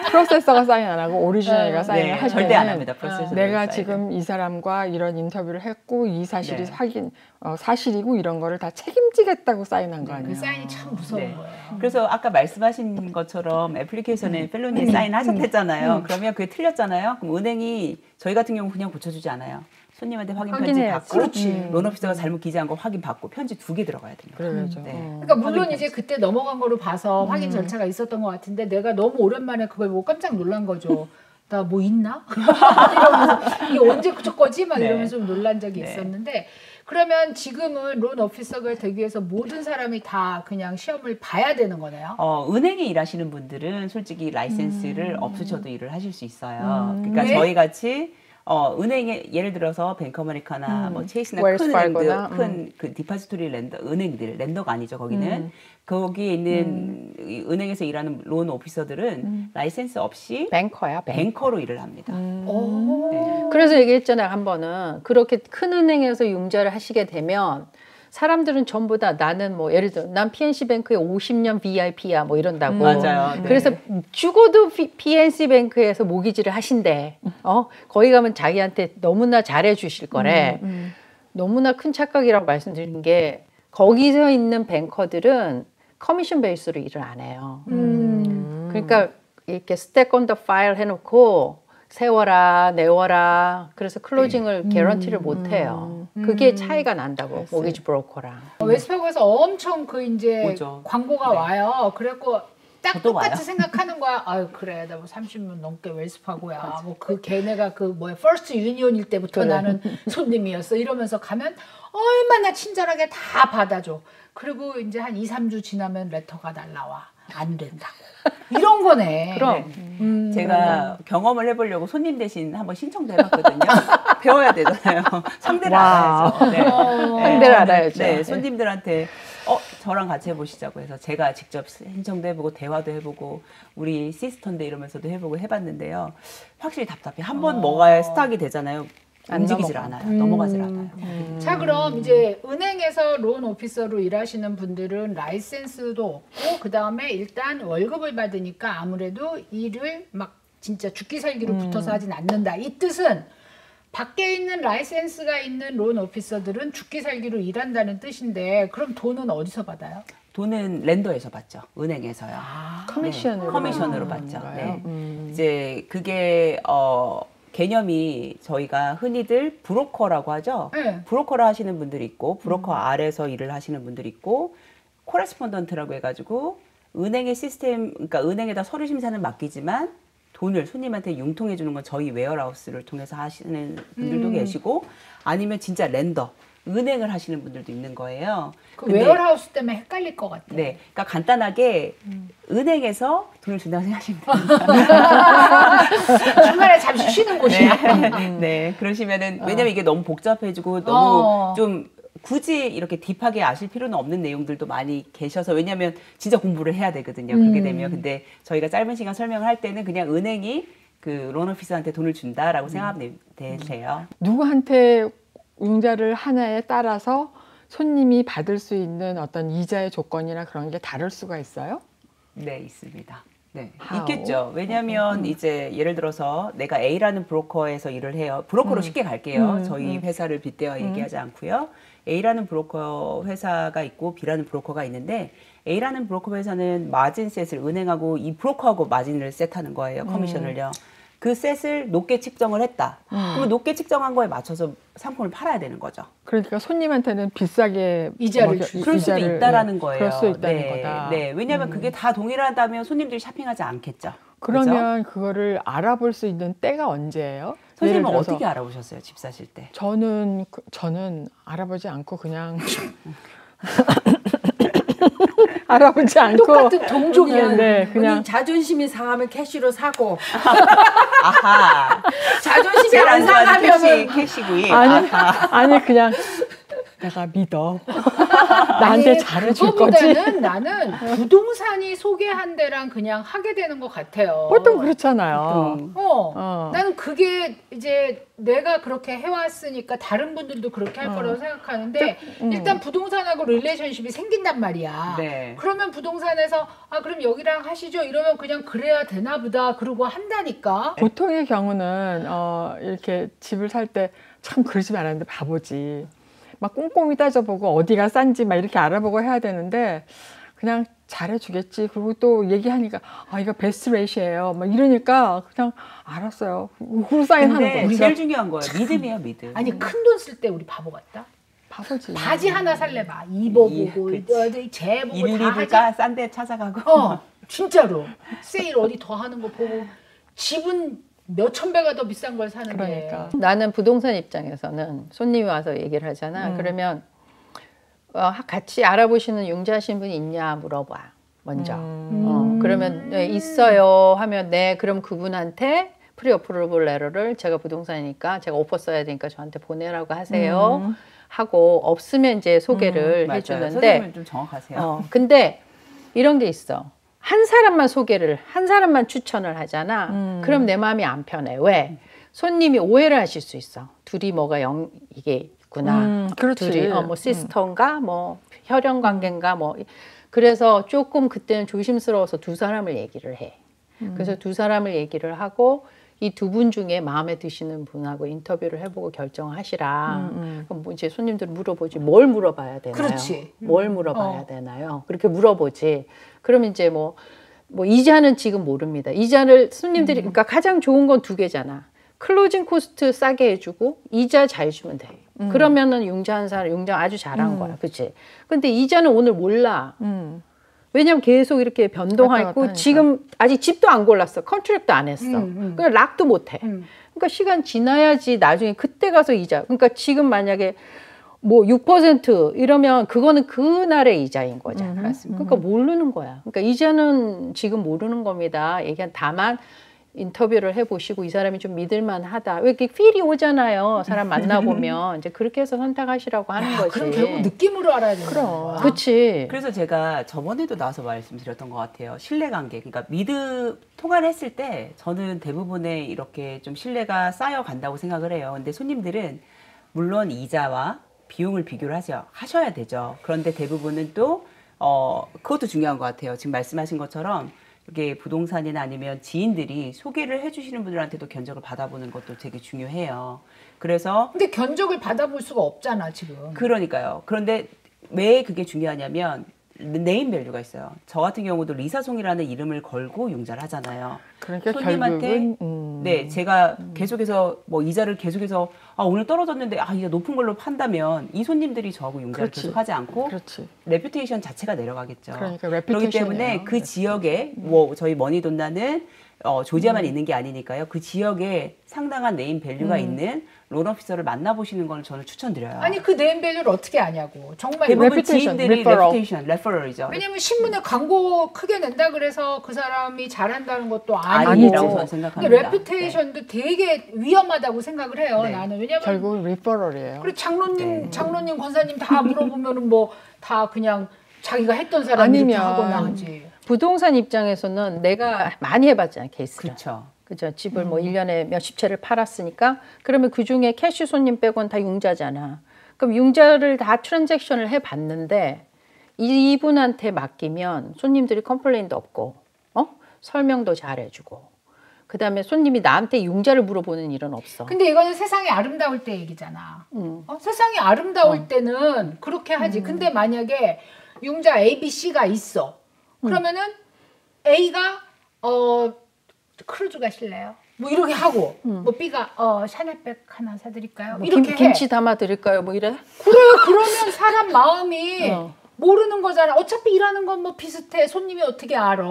Speaker 4: 프로세서가 사인 안 하고 오리지널이가 사인을
Speaker 2: 네,
Speaker 4: 할
Speaker 2: 절대
Speaker 4: 때는
Speaker 2: 안 합니다. 프로세서는
Speaker 4: 내가
Speaker 2: 사인을.
Speaker 4: 지금 이 사람과 이런 인터뷰를 했고 이 사실이
Speaker 2: 네.
Speaker 4: 사실이고 이런 거를 다 책임지겠다고 사인한 거 아니에요.
Speaker 1: 그 사인이 참 무서운
Speaker 2: 네.
Speaker 1: 거예요.
Speaker 2: 그래서 아까 말씀하신 것처럼 애플리케이션에 펠로니에 사인하셨댔잖아요. 그러면 그게 틀렸잖아요. 그럼 은행이 저희 같은 경우 그냥 고쳐주지 않아요. 손님한테 확인 편지
Speaker 3: 확인해야지.
Speaker 2: 받고 론 오피서가 잘못 기재한 거 확인 받고 편지 2개 들어가야 됩니다.
Speaker 4: 그래야죠.
Speaker 2: 네.
Speaker 1: 그러니까 물론
Speaker 2: 확인
Speaker 1: 이제 그때 넘어간 거로 봐서 확인 절차가 있었던 것 같은데 내가 너무 오랜만에 그걸 보고 깜짝 놀란 거죠. 나 뭐 있나? 이러면서 이게 언제 저 거지? 막
Speaker 2: 네.
Speaker 1: 이러면서 좀 놀란 적이
Speaker 2: 네.
Speaker 1: 있었는데 그러면 지금은 론 오피서가 되기 위해서 모든 사람이 다 그냥 시험을 봐야 되는 거네요.
Speaker 2: 은행에 일하시는 분들은 솔직히 라이센스를 없으셔도 일을 하실 수 있어요. 그러니까
Speaker 1: 왜?
Speaker 2: 저희 같이 은행에 예를 들어서 뱅크 아메리카나 뭐 체이스나
Speaker 4: 웰스
Speaker 2: 큰
Speaker 4: 파고나,
Speaker 2: 은행들, 큰 그 디파지토리 렌더 은행들 렌더가 아니죠 거기는 거기에 있는 이 은행에서 일하는 론 오피서들은 라이센스 없이
Speaker 3: 뱅커야, 뱅커.
Speaker 2: 뱅커로 일을 합니다.
Speaker 1: 오.
Speaker 2: 네.
Speaker 3: 그래서 얘기했잖아요, 한 번은. 그렇게 큰 은행에서 융자를 하시게 되면 사람들은 전부 다 나는 뭐 예를 들어 난 PNC 뱅크의 50년 VIP야 뭐 이런다고.
Speaker 2: 맞아요. 네.
Speaker 3: 그래서 죽어도 PNC 뱅크에서 모기지를 하신대. 거기 가면 자기한테 너무나 잘해 주실 거래. 너무나 큰 착각이라고 말씀드린 게 거기서 있는 뱅커들은 커미션 베이스로 일을 안 해요. 그러니까 이렇게 스택 온 더 파일 해놓고 세워라 내워라 그래서 클로징을 개런티를 못 해요. 그게 차이가 난다고 모기지 브로커랑.
Speaker 1: 웨스파고에서 엄청 그 이제
Speaker 2: 오죠.
Speaker 1: 광고가
Speaker 2: 네.
Speaker 1: 와요. 그래갖고 딱
Speaker 2: 저도
Speaker 1: 똑같이
Speaker 2: 와요.
Speaker 1: 생각하는 거야. 아유 그래 나 뭐 30년 넘게 웨스파고야. 뭐 그 걔네가 그 뭐야 퍼스트 유니온일 때부터
Speaker 3: 그래.
Speaker 1: 나는 손님이었어. 이러면서 가면 얼마나 친절하게 다 받아줘. 그리고 이제 한 2, 3주 지나면 레터가 날라와. 안 된다고. 이런 거네.
Speaker 3: 그럼
Speaker 2: 제가 경험을 해보려고 손님 대신 한번 신청도 해봤거든요. 배워야 되잖아요. 상대를 알아야죠. 네.
Speaker 3: 상대를 알아야죠.
Speaker 2: 네, 손님들한테 저랑 같이 해보시자고 해서 제가 직접 신청도 해보고 대화도 해보고 우리 시스터인데 이러면서도 해보고 해봤는데요. 확실히 답답해. 한번 뭐가 스탁이 되잖아요. 움직이질 않아요. 넘어가질 않아요.
Speaker 1: 자, 그럼 이제 은행에서 론 오피서로 일하시는 분들은 라이센스도 없고 그 다음에 일단 월급을 받으니까 아무래도 일을 막 진짜 죽기 살기로 붙어서 하진 않는다. 이 뜻은 밖에 있는 라이센스가 있는 론 오피서들은 죽기 살기로 일한다는 뜻인데 그럼 돈은 어디서 받아요?
Speaker 2: 돈은 렌더에서 받죠. 은행에서요.
Speaker 3: 커미션으로.
Speaker 2: 네, 커미션으로 받죠. 네. 이제 그게 개념이 저희가 흔히들 브로커라고 하죠.
Speaker 1: 네.
Speaker 2: 브로커를 하시는 분들이 있고 브로커 아래에서 일을 하시는 분들이 있고 코레스폰던트라고 해가지고 은행의 시스템, 그러니까 은행에다 서류 심사는 맡기지만 돈을 손님한테 융통해 주는 건 저희 웨어하우스를 통해서 하시는 분들도 계시고 아니면 진짜 렌더, 은행을 하시는 분들도 있는 거예요.
Speaker 1: 그 웨어하우스 때문에 헷갈릴 것 같아요.
Speaker 2: 네, 그러니까 간단하게 은행에서 돈을 준다고 생각하시면 됩니다.
Speaker 1: 중간에 잠시 쉬는 곳이야.
Speaker 2: 네, 그러시면은 왜냐면 이게 너무 복잡해지고 너무 좀 굳이 이렇게 딥하게 아실 필요는 없는 내용들도 많이 계셔서 왜냐면 진짜 공부를 해야 되거든요. 그렇게 되면 근데 저희가 짧은 시간 설명을 할 때는 그냥 은행이 그 론 오피서한테 돈을 준다라고 생각하면 되세요.
Speaker 4: 누구한테 융자를 하냐에 따라서 손님이 받을 수 있는 어떤 이자의 조건이나 그런 게 다를 수가 있어요?
Speaker 2: 네, 있습니다. 네,
Speaker 4: How?
Speaker 2: 있겠죠. 왜냐하면 이제 예를 들어서 내가 A라는 브로커에서 일을 해요. 브로커로 쉽게 갈게요. 저희 회사를 빗대어 얘기하지 않고요. A라는 브로커 회사가 있고 B라는 브로커가 있는데 A라는 브로커 회사는 마진 셋을 은행하고 이 브로커하고 마진을 셋하는 거예요. 커미션을요. 그 셋을 높게 측정을 했다. 그러면 높게 측정한 거에 맞춰서 상품을 팔아야 되는 거죠.
Speaker 4: 그러니까 손님한테는 비싸게
Speaker 1: 이자를
Speaker 2: 그럴 수도 있다라는 거예요.
Speaker 4: 그럴 수 있다는
Speaker 2: 네,
Speaker 4: 거다.
Speaker 2: 네, 왜냐하면 그게 다 동일하다면 손님들이 쇼핑하지 않겠죠.
Speaker 4: 그러면 그거를 알아볼 수 있는 때가 언제예요?
Speaker 2: 선생님은
Speaker 4: 예를 들어서
Speaker 2: 어떻게 알아보셨어요? 집 사실 때?
Speaker 4: 저는 알아보지 않고 그냥 알아보지 않고
Speaker 5: 똑같은 동종이야.
Speaker 4: 네,
Speaker 5: 그냥
Speaker 4: 그냥
Speaker 5: 자존심이 상하면 캐시로 사고
Speaker 2: 아하.
Speaker 5: 자존심이
Speaker 2: 제일
Speaker 5: 안
Speaker 2: 안 좋아하는
Speaker 5: 상하면은
Speaker 2: 캐시구이.
Speaker 4: 아니 그냥 내가 믿어. 나한테
Speaker 1: 아니,
Speaker 4: 잘해줄 거지.
Speaker 1: 그거보다는 나는 부동산이 소개한 데랑 그냥 하게 되는 것 같아요.
Speaker 4: 보통 그렇잖아요.
Speaker 1: 나는 그게 이제 내가 그렇게 해왔으니까 다른 분들도 그렇게 할 거라고 생각하는데 일단 부동산하고 릴레이션십이 생긴단 말이야.
Speaker 2: 네.
Speaker 1: 그러면 부동산에서 그럼 여기랑 하시죠 이러면 그냥 그래야 되나 보다 그러고 한다니까.
Speaker 4: 보통의 경우는 이렇게 집을 살 때 참 그러지 말았는데 바보지. 막 꼼꼼히 따져보고 어디가 싼지 막 이렇게 알아보고 해야 되는데 그냥 잘해주겠지. 그리고 또 얘기하니까 이거 베스트 레이시예요. 막 이러니까 그냥 알았어요. 후루 사인하는 거예요.
Speaker 2: 근데 제일 중요한 거예요. 믿음이에요, 믿음.
Speaker 1: 아니 큰 돈 쓸 때 우리 바보 같다.
Speaker 4: 바보지.
Speaker 1: 바지 하나 살래 봐. 입어보고 재보고
Speaker 2: 일,
Speaker 1: 다 하지.
Speaker 2: 이불가 싼 데 찾아가고.
Speaker 1: 진짜로 세일 어디 더 하는 거 보고 집은 몇천 배가 더 비싼 걸 사는데.
Speaker 4: 그러니까.
Speaker 3: 나는 부동산 입장에서는 손님이 와서 얘기를 하잖아. 그러면 같이 알아보시는 융자하신 분이 있냐 물어봐. 먼저. 그러면 네, 있어요 하면 네 그럼 그분한테 프리 어프로블 레터를 제가 부동산이니까 제가 오퍼 써야 되니까 저한테 보내라고 하세요. 하고 없으면 이제 소개를 해주는데
Speaker 2: 선생님은 좀 정확하세요.
Speaker 3: 근데 이런 게 있어. 한 사람만 추천을 하잖아. 그럼 내 마음이 안 편해. 왜? 손님이 오해를 하실 수 있어. 둘이 뭐가 이게 있구나.
Speaker 4: 그렇지.
Speaker 3: 둘이 뭐 시스터인가, 뭐 혈연 관계인가, 뭐 그래서 조금 그때는 조심스러워서 두 사람을 얘기를 해. 그래서 두 사람을 얘기를 하고 이 두 분 중에 마음에 드시는 분하고 인터뷰를 해보고 결정하시라. 그럼 뭐 이제 손님들 물어보지. 뭘 물어봐야 되나요?
Speaker 1: 그렇지.
Speaker 3: 뭘 물어봐야 되나요? 그렇게 물어보지. 그러면 이제 뭐 이자는 지금 모릅니다. 이자를 손님들이 그러니까 가장 좋은 건 두 개잖아. 클로징 코스트 싸게 해주고 이자 잘 주면 돼. 그러면은 융자 아주 잘한 거야, 그렇지? 근데 이자는 오늘 몰라. 왜냐면 계속 이렇게 변동하고 지금 아직 집도 안 골랐어, 컨트랙도 안 했어, 그러니까 락도 못 해. 그러니까 시간 지나야지 나중에 그때 가서 이자. 그러니까 지금 만약에 뭐 6% 이러면 그거는 그날의 이자인 거잖아. 그러니까 모르는 거야. 그러니까 이자는 지금 모르는 겁니다. 얘기한 다만 인터뷰를 해보시고 이 사람이 좀 믿을만하다. 왜 이렇게 필이 오잖아요. 사람 만나보면 이제 그렇게 해서 선택하시라고 하는 거지.
Speaker 1: 그럼 결국 느낌으로 알아야 되는 거야.
Speaker 3: 그렇지.
Speaker 2: 그래서 제가 저번에도 나와서 말씀드렸던 것 같아요. 신뢰관계. 그러니까 통화를 했을 때 저는 대부분의 이렇게 좀 신뢰가 쌓여간다고 생각을 해요. 근데 손님들은 물론 이자와 비용을 비교를 하셔야 되죠. 그런데 대부분은 또 그것도 중요한 것 같아요. 지금 말씀하신 것처럼 이게 부동산이나 아니면 지인들이 소개를 해주시는 분들한테도 견적을 받아보는 것도 되게 중요해요. 그래서
Speaker 1: 근데 견적을 받아볼 수가 없잖아 지금.
Speaker 2: 그러니까요. 그런데 왜 그게 중요하냐면 네임 밸류가 있어요. 저 같은 경우도 리사송이라는 이름을 걸고 융자를 하잖아요.
Speaker 4: 그러니까
Speaker 2: 손님한테
Speaker 4: 결국은
Speaker 2: 네, 제가 계속해서 뭐 이자를 계속해서 오늘 떨어졌는데 이자 높은 걸로 판다면 이 손님들이 저하고 융자를
Speaker 4: 그렇지.
Speaker 2: 계속하지 않고
Speaker 4: 그렇지.
Speaker 2: 레퓨테이션 자체가 내려가겠죠.
Speaker 4: 그러니까
Speaker 2: 그렇기 때문에
Speaker 4: 레퓨테이션이에요.
Speaker 2: 그 지역에 뭐 저희 머니돈나는 조지아만 있는 게 아니니까요. 그 지역에 상당한 네임 밸류가 있는 론 오피서를 만나보시는 걸 저는 추천드려요.
Speaker 1: 아니 그 네임밸류를 어떻게 아냐고. 정말
Speaker 2: 대부분
Speaker 4: 레퓨테이션,
Speaker 2: 지인들이
Speaker 4: 리퍼럴.
Speaker 2: 레퍼럴이죠.
Speaker 1: 왜냐면 신문에 광고 크게 낸다 그래서 그 사람이 잘한다는 것도
Speaker 2: 아니라고
Speaker 1: 아니고.
Speaker 2: 저는
Speaker 1: 근데
Speaker 2: 생각합니다.
Speaker 1: 레퓨테이션도 되게 위험하다고 생각을 해요.
Speaker 2: 네.
Speaker 1: 나는 왜냐면
Speaker 4: 결국은 리퍼럴이에요.
Speaker 1: 그리고 장로님,
Speaker 2: 네.
Speaker 1: 장로님, 권사님 다 물어보면은 뭐 다 그냥 자기가 했던 사람이 이렇게
Speaker 4: 아니면
Speaker 1: 하거나 하지.
Speaker 3: 부동산 입장에서는 내가 많이 해봤잖아요, 케이스를.
Speaker 2: 그렇죠.
Speaker 3: 그죠. 집을 뭐 1년에 몇십 채를 팔았으니까 그러면 그중에 캐시 손님 빼고는 다 융자잖아. 그럼 융자를 다 트랜잭션을 해봤는데 이분한테 맡기면 손님들이 컴플레인도 없고 설명도 잘해주고 그다음에 손님이 나한테 융자를 물어보는 일은 없어.
Speaker 1: 근데 이거는 세상이 아름다울 때 얘기잖아. 세상이 아름다울 때는 그렇게 하지. 근데 만약에 융자 A, B, C가 있어. 그러면은 A가 크루즈 가실래요? 뭐 이렇게 하고 뭐 B가 샤넬백 하나 사드릴까요?
Speaker 3: 뭐
Speaker 1: 이렇게 해.
Speaker 3: 김치 담아 드릴까요? 뭐 이래?
Speaker 1: 그래요. 그러면 사람 마음이 모르는 거잖아. 어차피 일하는 건 뭐 비슷해. 손님이 어떻게 알아?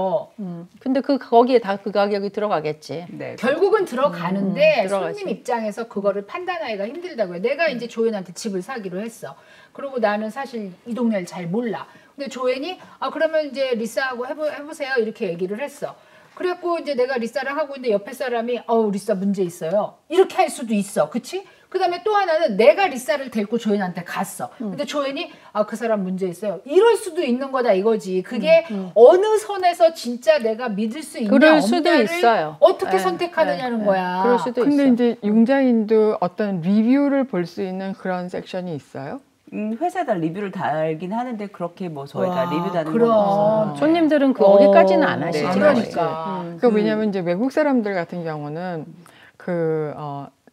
Speaker 3: 근데 거기에 다 그 가격이 들어가겠지.
Speaker 2: 네.
Speaker 1: 결국은 들어가는데
Speaker 3: 들어가지.
Speaker 1: 손님 입장에서 그거를 판단하기가 힘들다고요. 내가 이제 조연한테 집을 사기로 했어. 그리고 나는 사실 이 동네를 잘 몰라. 근데 조연이 그러면 이제 리사하고 해보세요. 이렇게 얘기를 했어. 그래갖고 이제 내가 리사를 하고 있는데 옆에 사람이 리사 문제 있어요. 이렇게 할 수도 있어. 그치? 그 다음에 또 하나는 내가 리사를 데리고 조연한테 갔어. 근데 조연이 그 사람 문제 있어요. 이럴 수도 있는 거다 이거지. 그게 어느 선에서 진짜 내가 믿을 수 있냐
Speaker 3: 그럴 수도
Speaker 1: 없냐를
Speaker 3: 있어요.
Speaker 1: 어떻게
Speaker 3: 네,
Speaker 1: 선택하느냐는
Speaker 3: 네,
Speaker 1: 거야.
Speaker 3: 그럴 수도
Speaker 4: 근데
Speaker 3: 있어.
Speaker 4: 이제 융자인도 어떤 리뷰를 볼 수 있는 그런 섹션이 있어요?
Speaker 2: 회사에다 리뷰를 달긴 하는데 그렇게 뭐 저희가 리뷰 다는 건
Speaker 1: 그럼.
Speaker 2: 없어요.
Speaker 3: 손님들은 거기까지는 안 하시죠.
Speaker 2: 네,
Speaker 1: 그러니까.
Speaker 4: 그러니까 왜냐면 이제 외국 사람들 같은 경우는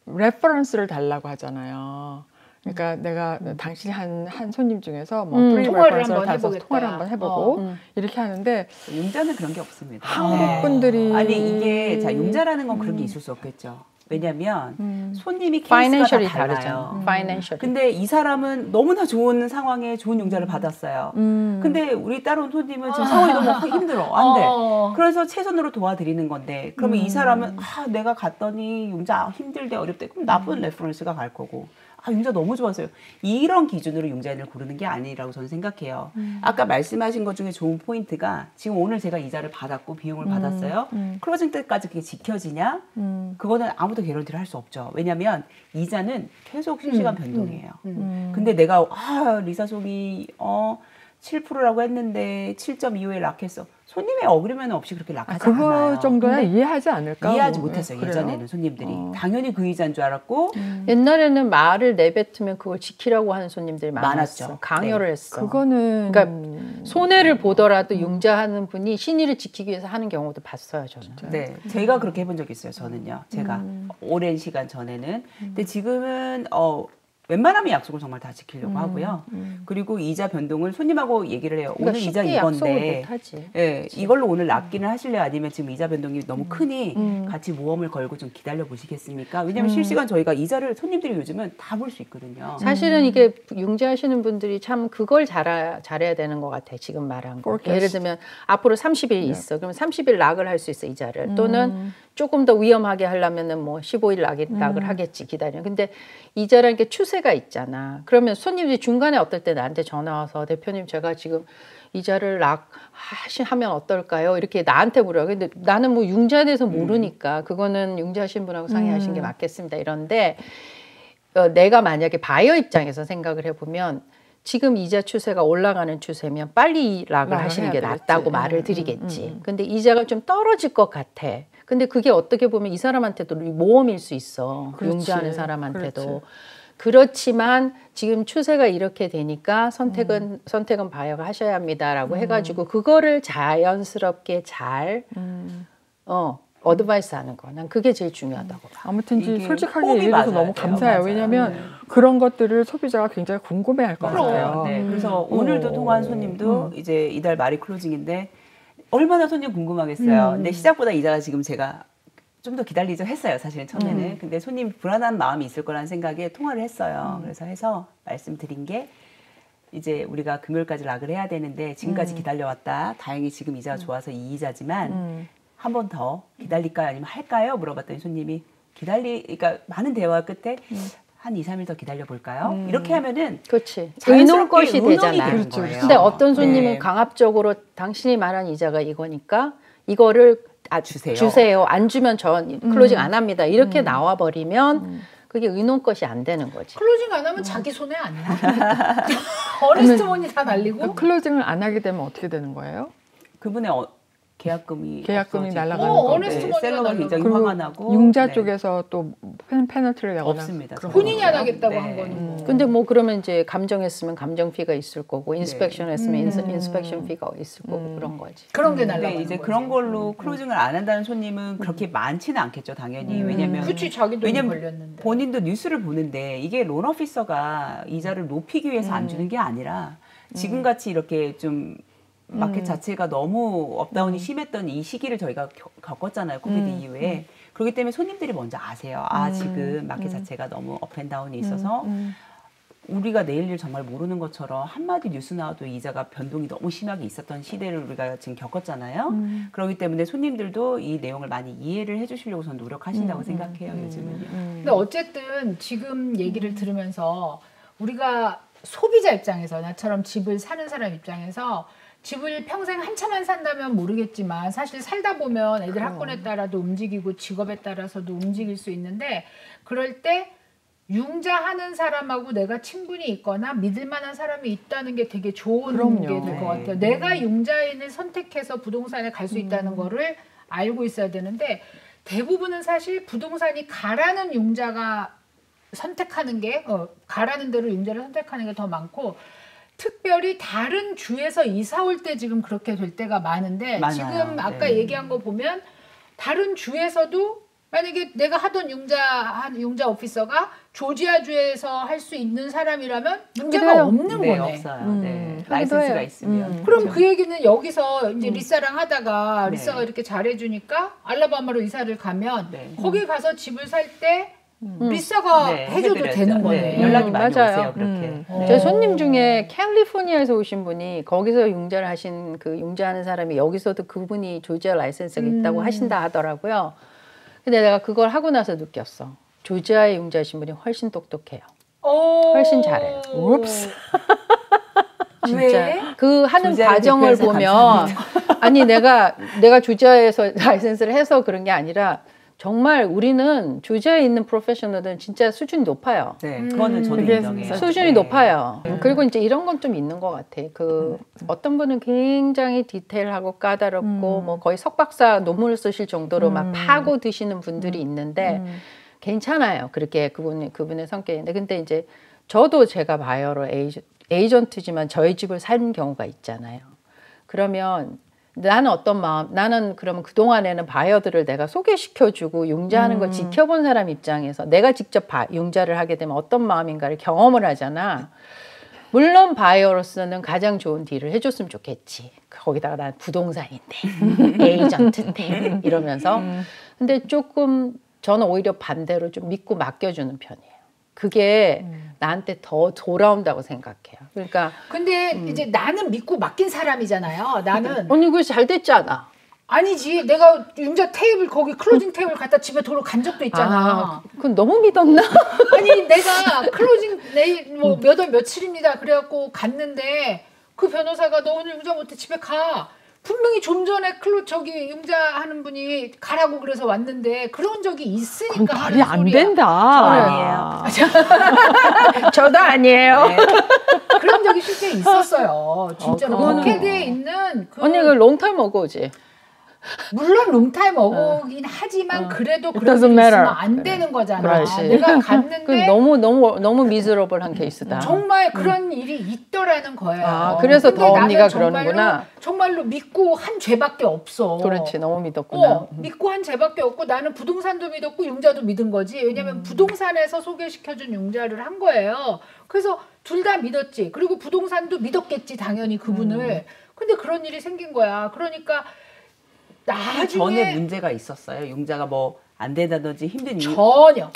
Speaker 4: 레퍼런스를 달라고 하잖아요. 그러니까 내가 당신이 한 손님 중에서 뭐 프리
Speaker 1: 통화를
Speaker 4: 레퍼런스를
Speaker 1: 한번
Speaker 4: 달아서
Speaker 1: 해보겠다.
Speaker 4: 통화를 한번 해보고 이렇게 하는데
Speaker 2: 융자는 그런 게 없습니다.
Speaker 4: 한국 분들이
Speaker 2: 아니 이게 융자라는 건 그런 게 있을 수 없겠죠. 왜냐면 손님이 케이스가
Speaker 3: 파이낸셜이
Speaker 2: 다 달라요.
Speaker 3: 다르잖아. 파이낸셜.
Speaker 2: 근데 이 사람은 너무나 좋은 상황에 좋은 융자를 받았어요. 근데 우리 따로 손님은 지금 상황이 너무 힘들어. 안 돼. 그래서 최선으로 도와드리는 건데 그러면 이 사람은 내가 갔더니 융자 힘들대 어렵대. 그럼 나쁜 레퍼런스가 갈 거고. 융자 너무 좋았어요. 이런 기준으로 융자인을 고르는 게 아니라고 저는 생각해요. 아까 말씀하신 것 중에 좋은 포인트가 지금 오늘 제가 이자를 받았고 비용을 받았어요. 클로징 때까지 그게 지켜지냐? 그거는 아무도 개런티를 할 수 없죠. 왜냐하면 이자는 계속 실시간 변동이에요. 근데 내가 리사송이 7%라고 했는데 7.25에 락했어. 손님의 어그리면 없이 그렇게 락하지 않아요.
Speaker 4: 그거 정도야 이해하지 않을까?
Speaker 2: 이해하지
Speaker 4: 뭐.
Speaker 2: 못했어요.
Speaker 4: 그래요?
Speaker 2: 예전에는 손님들이. 당연히 그 이자인 줄 알았고
Speaker 3: 옛날에는 말을 내뱉으면 그걸 지키라고 하는 손님들이 많았어.
Speaker 2: 많았죠.
Speaker 3: 강요를
Speaker 2: 네.
Speaker 3: 했어.
Speaker 4: 그거는
Speaker 3: 그러니까 손해를 보더라도 융자하는 분이 신의를 지키기 위해서 하는 경우도 봤어요, 저는.
Speaker 2: 네, 제가 그렇게 해본 적이 있어요. 저는요. 제가 오랜 시간 전에는. 근데 지금은 웬만하면 약속을 정말 다 지키려고 하고요. 그리고 이자 변동을 손님하고 얘기를 해요.
Speaker 3: 그러니까
Speaker 2: 오늘 이자
Speaker 3: 쉽게 약속을
Speaker 2: 이건데,
Speaker 3: 못하지.
Speaker 2: 예, 이걸로 오늘 납기는 하실래요? 아니면 지금 이자 변동이 너무 크니 같이 모험을 걸고 좀 기다려 보시겠습니까? 왜냐하면 실시간 저희가 이자를 손님들이 요즘은 다 볼 수 있거든요.
Speaker 3: 사실은 이게 융자하시는 분들이 참 그걸 잘해야 되는 것 같아. 지금 말한 거.
Speaker 4: Forecast.
Speaker 3: 예를 들면 앞으로 30일 있어. 그러면 30일 락을 할 수 있어, 이자를. 또는 조금 더 위험하게 하려면은 뭐 15일 락을 하겠지, 기다려. 근데 이자라는 게 추세가 있잖아. 그러면 손님들이 중간에 어떨 때 나한테 전화 와서 대표님 제가 지금 이자를 하면 어떨까요? 이렇게 나한테 물어요. 근데 나는 뭐 융자에 대해서 모르니까 그거는 융자하신 분하고 상의하시는 게 맞겠습니다. 이런데 내가 만약에 바이어 입장에서 생각을 해보면 지금 이자 추세가 올라가는 추세면 빨리 락을 하시는 게 낫다고 말을 드리겠지. 근데 이자가 좀 떨어질 것 같아. 근데 그게 어떻게 보면 이 사람한테도 모험일 수 있어.
Speaker 4: 그렇지.
Speaker 3: 융자하는 사람한테도.
Speaker 4: 그렇지.
Speaker 3: 그렇지만 지금 추세가 이렇게 되니까 선택은 바이어가 하셔야 합니다라고 해가지고 그거를 자연스럽게 잘 어드바이스 하는 거. 난 그게 제일 중요하다고 봐.
Speaker 4: 아무튼
Speaker 2: 이게
Speaker 4: 솔직하게
Speaker 2: 호흡이
Speaker 4: 얘기해서
Speaker 2: 맞아야
Speaker 4: 너무
Speaker 2: 돼요.
Speaker 4: 감사해요.
Speaker 2: 맞아요.
Speaker 4: 왜냐하면 그런 것들을 소비자가 굉장히 궁금해할 것 같아요.
Speaker 2: 네, 그래서 오늘도 통화한 손님도 이제 이달 말이 클로징인데 얼마나 손님 궁금하겠어요. 근데 시작보다 이자가 지금 제가 좀 더 기다리죠 했어요. 사실은 처음에는. 근데 손님 불안한 마음이 있을 거라는 생각에 통화를 했어요. 그래서 해서 말씀드린 게 이제 우리가 금요일까지 락을 해야 되는데 지금까지 기다려왔다. 다행히 지금 이자가 좋아서 이 이자지만 한 번 더 기다릴까요? 아니면 할까요? 물어봤더니 손님이 그러니까 많은 대화 끝에 한 2, 3일 더 기다려 볼까요? 이렇게 하면은
Speaker 3: 그렇지.
Speaker 2: 자연스럽게
Speaker 3: 의논 것이
Speaker 2: 의논이
Speaker 3: 되잖아.
Speaker 2: 되는 거예요.
Speaker 3: 근데 어떤 손님은
Speaker 2: 네.
Speaker 3: 강압적으로 당신이 말한 이자가 이거니까 이거를 주세요. 안 주면 전 클로징 안 합니다. 이렇게 나와버리면 그게 의논 것이 안 되는 거지.
Speaker 1: 클로징 안 하면 자기 손해 아니야? 어니스트 머니 다 날리고?
Speaker 4: 클로징을 안 하게 되면 어떻게 되는 거예요?
Speaker 2: 그분의 계약금이
Speaker 4: 계약금이
Speaker 2: 없어지고,
Speaker 4: 날아가는
Speaker 1: 어니스트 머니가
Speaker 2: 셀러가 굉장히
Speaker 4: 그리고
Speaker 2: 화가 나고
Speaker 4: 융자
Speaker 2: 네.
Speaker 4: 쪽에서 또 페널티를 내거나
Speaker 2: 없습니다.
Speaker 4: 그런
Speaker 1: 본인이
Speaker 4: 거
Speaker 1: 안
Speaker 4: 없어요?
Speaker 1: 하겠다고
Speaker 2: 네.
Speaker 1: 한 거는.
Speaker 3: 근데 뭐 그러면 이제 감정했으면 감정 피가 있을 거고 인스펙션 했으면 인스펙션 피가 있을 거고 그런 거지.
Speaker 1: 그런 게
Speaker 2: 근데
Speaker 1: 날라가는
Speaker 2: 이제
Speaker 1: 거지.
Speaker 2: 그런 걸로 클로징을 안 한다는 손님은 그렇게 많지는 않겠죠, 당연히. 왜냐면
Speaker 1: 그치, 자기 돈이
Speaker 2: 왜냐면
Speaker 1: 걸렸는데.
Speaker 2: 본인도 뉴스를 보는데 이게 론 오피서가 이자를 높이기 위해서 안 주는 게 아니라 지금 같이 이렇게 좀 마켓 자체가 너무 업다운이 심했던 이 시기를 저희가 겪었잖아요. 코비드 이후에. 그렇기 때문에 손님들이 먼저 아세요. 지금 마켓 자체가 너무 업앤다운이 있어서 우리가 내일 일 정말 모르는 것처럼 한마디 뉴스 나와도 이자가 변동이 너무 심하게 있었던 시대를 우리가 지금 겪었잖아요. 그렇기 때문에 손님들도 이 내용을 많이 이해를 해주시려고 저는 노력하신다고 생각해요. 요즘은요.
Speaker 1: 근데 어쨌든 지금 얘기를 들으면서 우리가 소비자 입장에서 나처럼 집을 사는 사람 입장에서 집을 평생 한참만 산다면 모르겠지만 사실 살다 보면 애들 학군에 따라도 움직이고 직업에 따라서도 움직일 수 있는데 그럴 때 융자하는 사람하고 내가 친분이 있거나 믿을 만한 사람이 있다는 게 되게 좋은
Speaker 4: 그럼요.
Speaker 1: 게 될 것
Speaker 2: 네.
Speaker 1: 같아요. 내가 융자인을 선택해서 부동산에 갈 수 있다는 거를 알고 있어야 되는데 대부분은 사실 부동산이 가라는 융자가 선택하는 게 가라는 대로 융자를 선택하는 게 더 많고 특별히 다른 주에서 이사 올 때 지금 그렇게 될 때가 많은데
Speaker 2: 많아요.
Speaker 1: 지금 아까
Speaker 2: 네.
Speaker 1: 얘기한 거 보면 다른 주에서도 만약에 내가 하던 융자 오피서가 조지아주에서 할 수 있는 사람이라면 문제가
Speaker 3: 그래요.
Speaker 1: 없는
Speaker 2: 네,
Speaker 1: 거네.
Speaker 2: 없어요. 네.
Speaker 3: 하기도
Speaker 2: 라이센스가
Speaker 3: 해요.
Speaker 2: 있으면.
Speaker 1: 그럼
Speaker 2: 그렇죠.
Speaker 1: 그 얘기는 여기서 이제 리사랑 하다가
Speaker 2: 네.
Speaker 1: 리사가 이렇게 잘해주니까 알라바마로 이사를 가면
Speaker 2: 네.
Speaker 1: 거기 가서 집을 살 때 리사가
Speaker 2: 네,
Speaker 1: 해줘도
Speaker 2: 해드렸죠.
Speaker 1: 되는 거네.
Speaker 2: 네, 연락이 많이
Speaker 3: 맞아요.
Speaker 2: 오세요. 그렇게. 네.
Speaker 3: 제 손님 중에 캘리포니아에서 오신 분이 거기서 융자를 하신 그 융자하는 사람이 여기서도 그분이 조지아 라이센스가 있다고 하신다 하더라고요. 근데 내가 그걸 하고 나서 느꼈어. 조지아에 융자하신 분이 훨씬 똑똑해요. 훨씬 잘해요.
Speaker 4: 옵스.
Speaker 3: 진짜
Speaker 1: 왜?
Speaker 3: 그 하는
Speaker 2: 조지아를
Speaker 3: 과정을
Speaker 2: 대표해서
Speaker 3: 보면 아니 내가 조지아에서 라이센스를 해서 그런 게 아니라 정말 우리는 조지아에 있는 프로페셔널들은 진짜 수준이 높아요.
Speaker 2: 네, 그거는 저도
Speaker 4: 그게
Speaker 2: 인정해요.
Speaker 3: 수준이
Speaker 2: 네.
Speaker 3: 높아요. 그리고 이제 이런 건 좀 있는 것 같아. 어떤 분은 굉장히 디테일하고 까다롭고 뭐 거의 석박사 논문을 쓰실 정도로 막 파고 드시는 분들이 있는데 괜찮아요. 그렇게 그분의 성격인데 근데 이제 저도 제가 바이어로 에이전트지만 저희 집을 산 경우가 있잖아요. 그러면 나는 그러면 그동안에는 바이어들을 내가 소개시켜주고 융자하는 걸 지켜본 사람 입장에서 내가 직접 융자를 하게 되면 어떤 마음인가를 경험을 하잖아. 물론 바이어로서는 가장 좋은 딜을 해줬으면 좋겠지. 거기다가 난 부동산인데 에이전트인데 이러면서 근데 조금 저는 오히려 반대로 좀 믿고 맡겨주는 편이에요. 그게 나한테 더 돌아온다고 생각해요. 그러니까
Speaker 1: 근데 이제 나는 믿고 맡긴 사람이잖아요. 나는
Speaker 3: 언니 그거 잘 됐잖아.
Speaker 1: 아니지. 내가 융자 테이블 거기 클로징 테이블 갖다 집에 도로 간 적도 있잖아.
Speaker 3: 그건 너무 믿었나?
Speaker 1: 아니 내가 클로징 내일 뭐 몇 월 며칠입니다. 그래갖고 갔는데 그 변호사가 너 오늘 융자 못해 집에 가. 분명히 좀 전에 저기 융자하는 분이 가라고 그래서 왔는데 그런 적이 있으니까
Speaker 4: 그건 말이
Speaker 1: 하는
Speaker 4: 안
Speaker 1: 소리야.
Speaker 4: 된다.
Speaker 2: 아니에요.
Speaker 3: 저도 아니에요.
Speaker 2: 네.
Speaker 1: 그런 적이 실제 있었어요. 진짜로
Speaker 3: 그거는
Speaker 1: 국회대에 있는 그
Speaker 3: 언니 그 롱타임 어고지.
Speaker 1: 물론 롱타임 어고긴 하지만 그래도 그런
Speaker 4: doesn't
Speaker 1: 일이
Speaker 4: matter.
Speaker 1: 있으면 안 되는 거잖아.
Speaker 3: 그렇지.
Speaker 1: 내가
Speaker 3: 그
Speaker 1: 갔는데
Speaker 3: 너무 미즈러블한 케이스다.
Speaker 1: 정말 그런 일이 있더라는 거예요.
Speaker 3: 아, 그래서
Speaker 1: 근데
Speaker 3: 더
Speaker 1: 나는
Speaker 3: 언니가
Speaker 1: 정말로,
Speaker 3: 그러는구나.
Speaker 1: 정말로 믿고 한 죄밖에 없어.
Speaker 3: 그렇지, 너무 믿었구나.
Speaker 1: 믿고 한 죄밖에 없고 나는 부동산도 믿었고 융자도 믿은 거지. 왜냐면 부동산에서 소개시켜준 융자를 한 거예요. 그래서 둘 다 믿었지. 그리고 부동산도 믿었겠지 당연히 그분을. 근데 그런 일이 생긴 거야. 그러니까
Speaker 2: 전에
Speaker 1: 나중에
Speaker 2: 문제가 있었어요. 융자가 뭐 안 된다든지 힘든 이유.
Speaker 1: 전혀.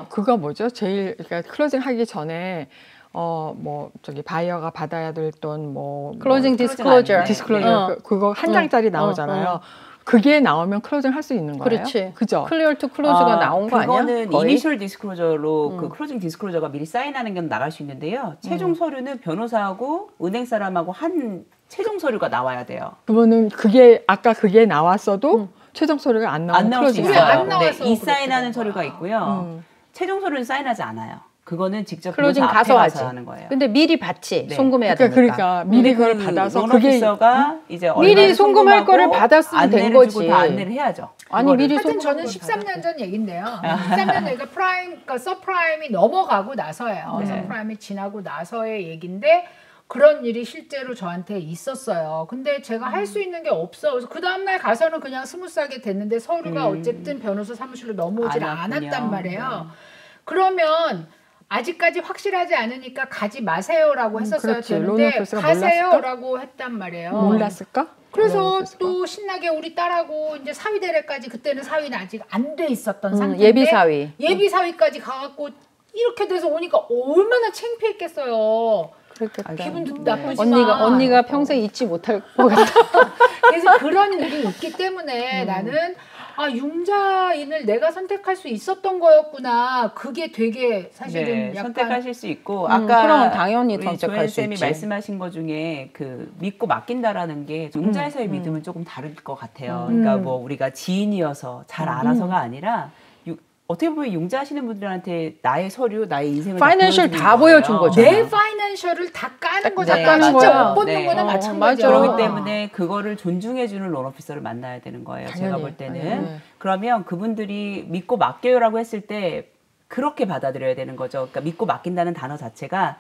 Speaker 4: 그거 뭐죠? 제일 그러니까 클로징 하기 전에 뭐 저기 바이어가 받아야 될 돈 뭐
Speaker 3: 클로징
Speaker 2: 안
Speaker 3: 디스클로저.
Speaker 2: 돼.
Speaker 4: 디스클로저 그거 한 장짜리 나오잖아요. 그게 나오면 클로징 할 수 있는 거예요.
Speaker 3: 그렇지.
Speaker 4: 그죠?
Speaker 3: 클리어 투 클로즈가 나온 거 아니야?
Speaker 2: 그거는
Speaker 3: 거의?
Speaker 2: 이니셜 디스클로저로 그 클로징 디스클로저가 미리 사인하는 건 나갈 수 있는데요. 최종 서류는 변호사하고 은행 사람하고 한 최종 서류가 나와야 돼요.
Speaker 4: 그러면은 그게 아까 그게 나왔어도 최종 서류가 안 나오면
Speaker 2: 안 나올 수
Speaker 4: 클로징
Speaker 1: 있어요.
Speaker 2: 있어요.
Speaker 1: 안 나와서
Speaker 2: 이
Speaker 1: 그렇게
Speaker 2: 사인하는
Speaker 1: 되는
Speaker 2: 서류가
Speaker 1: 거야.
Speaker 2: 있고요. 최종 서류는 사인하지 않아요. 그거는 직접
Speaker 3: 클로징
Speaker 2: 변호사
Speaker 3: 가서
Speaker 2: 앞에
Speaker 3: 하지.
Speaker 2: 하는 거예요.
Speaker 3: 근데 미리 받지.
Speaker 2: 네.
Speaker 3: 송금해야 되니까.
Speaker 4: 그러니까 미리 그걸
Speaker 2: 그
Speaker 4: 받아서
Speaker 2: 론
Speaker 4: 그게
Speaker 2: 오피서가 이제
Speaker 3: 미리
Speaker 2: 얼마를
Speaker 3: 송금할
Speaker 2: 송금하고
Speaker 3: 거를 받았으면 된
Speaker 2: 안내를
Speaker 3: 거지.
Speaker 2: 주고 다 안내를 해야죠.
Speaker 3: 아니
Speaker 2: 그거를.
Speaker 3: 미리
Speaker 1: 하여튼 저는
Speaker 3: 송금을
Speaker 1: 13년 전 얘긴데요. 13년 얘기가 그러니까 서프라임이 넘어가고 나서예요.
Speaker 2: 네.
Speaker 1: 서프라임이 지나고 나서의 얘긴데 그런 일이 실제로 저한테 있었어요. 근데 제가 할 수 있는 게 없어. 그래서 그 다음날 가서는 그냥 스무스하게 됐는데 서류가 어쨌든 변호사 사무실로 넘어오질
Speaker 2: 안 왔군요.
Speaker 1: 않았단 말이에요. 그러면 아직까지 확실하지 않으니까 가지 마세요라고 했었어야
Speaker 4: 그렇지. 론
Speaker 1: 되는데
Speaker 4: 오피스가
Speaker 1: 가세요라고 했단 말이에요.
Speaker 4: 몰랐을까?
Speaker 1: 그래서 또 신나게 우리 딸하고 이제 사위대례까지 그때는 사위는 아직 안 돼 있었던 상태인데
Speaker 3: 예비 사위.
Speaker 1: 예비 사위까지 가갖고 이렇게 돼서 오니까 얼마나 창피했겠어요.
Speaker 3: 그렇겠다.
Speaker 1: 기분도 나쁘지만
Speaker 3: 언니가 평생 잊지 못할 것 같아.
Speaker 1: 그래서 그런 일이 있기 때문에 나는 융자인을 내가 선택할 수 있었던 거였구나. 그게 되게 사실은
Speaker 2: 네,
Speaker 1: 약간
Speaker 2: 선택하실 수 있고
Speaker 3: 그럼
Speaker 2: 아까
Speaker 3: 당연히
Speaker 2: 우리
Speaker 3: 선택할
Speaker 2: 조현
Speaker 3: 수
Speaker 2: 쌤이
Speaker 3: 있지.
Speaker 2: 말씀하신 것 중에 그 믿고 맡긴다라는 게 융자에서의 믿음은 조금 다를 것 같아요. 그러니까 뭐 우리가 지인이어서 잘 알아서가 아니라 어떻게 보면 융자하시는 분들한테 나의 서류, 나의 인생을
Speaker 3: 파이낸셜 다
Speaker 2: 보여주는
Speaker 3: 보여준
Speaker 2: 거예요.
Speaker 3: 거죠.
Speaker 1: 내 파이낸셜을 다 까는 거잖아.
Speaker 3: 까는
Speaker 1: 진짜
Speaker 3: 거야.
Speaker 1: 못 보는
Speaker 2: 네.
Speaker 1: 거나 마찬가지야.
Speaker 3: 맞아.
Speaker 2: 그렇기 때문에 그거를 존중해주는 론 오피서를 만나야 되는 거예요. 제가
Speaker 4: 당연히.
Speaker 2: 볼 때는.
Speaker 4: 당연히.
Speaker 2: 그러면 그분들이 믿고 맡겨요라고 했을 때 그렇게 받아들여야 되는 거죠. 그러니까 믿고 맡긴다는 단어 자체가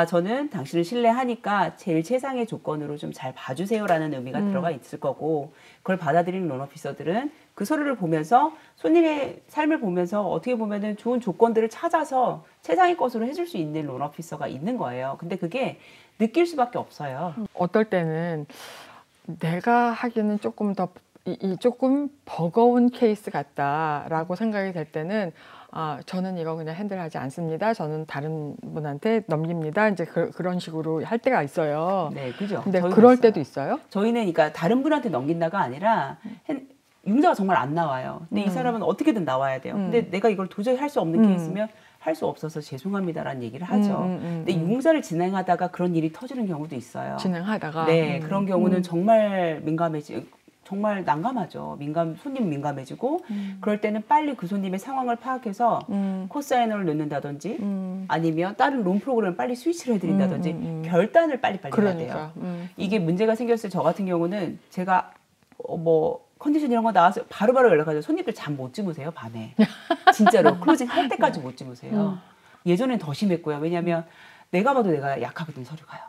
Speaker 2: 저는 당신을 신뢰하니까 제일 최상의 조건으로 좀 잘 봐주세요라는 의미가 들어가 있을 거고 그걸 받아들이는 론 오피서들은 그 서류를 보면서 손님의 삶을 보면서 어떻게 보면은 좋은 조건들을 찾아서 최상의 것으로 해줄 수 있는 론 오피서가 있는 거예요. 근데 그게 느낄 수밖에 없어요.
Speaker 4: 어떨 때는 내가 하기는 조금 더 조금 버거운 케이스 같다라고 생각이 될 때는 저는 이거 그냥 핸들하지 않습니다. 저는 다른 분한테 넘깁니다. 이제 그런 식으로 할 때가 있어요.
Speaker 2: 네, 그죠.
Speaker 4: 근데
Speaker 2: 저희도
Speaker 4: 그럴
Speaker 2: 있어요.
Speaker 4: 때도 있어요?
Speaker 2: 저희는 그러니까 다른 분한테 넘긴다가 아니라 융자가 정말 안 나와요. 근데 이 사람은 어떻게든 나와야 돼요. 근데 내가 이걸 도저히 할 수 없는 케이스면 할 수 없어서 죄송합니다라는 얘기를 하죠. 근데 융자를 진행하다가 그런 일이 터지는 경우도 있어요.
Speaker 4: 진행하다가
Speaker 2: 네, 그런 경우는 정말 정말 난감하죠. 손님 민감해지고 그럴 때는 빨리 그 손님의 상황을 파악해서 코사이너를 넣는다든지 아니면 다른 론 프로그램을 빨리 스위치를 해드린다든지 결단을 빨리빨리 해야 돼요. 이게 문제가 생겼을 저 같은 경우는 제가 뭐 컨디션 이런 거 나와서 바로바로 연락하죠. 손님들 잠 못 주무세요, 밤에. 진짜로 클로징 할 때까지 못 주무세요. 예전엔 더 심했고요. 왜냐하면 내가 봐도 내가 약하거든, 서류가요.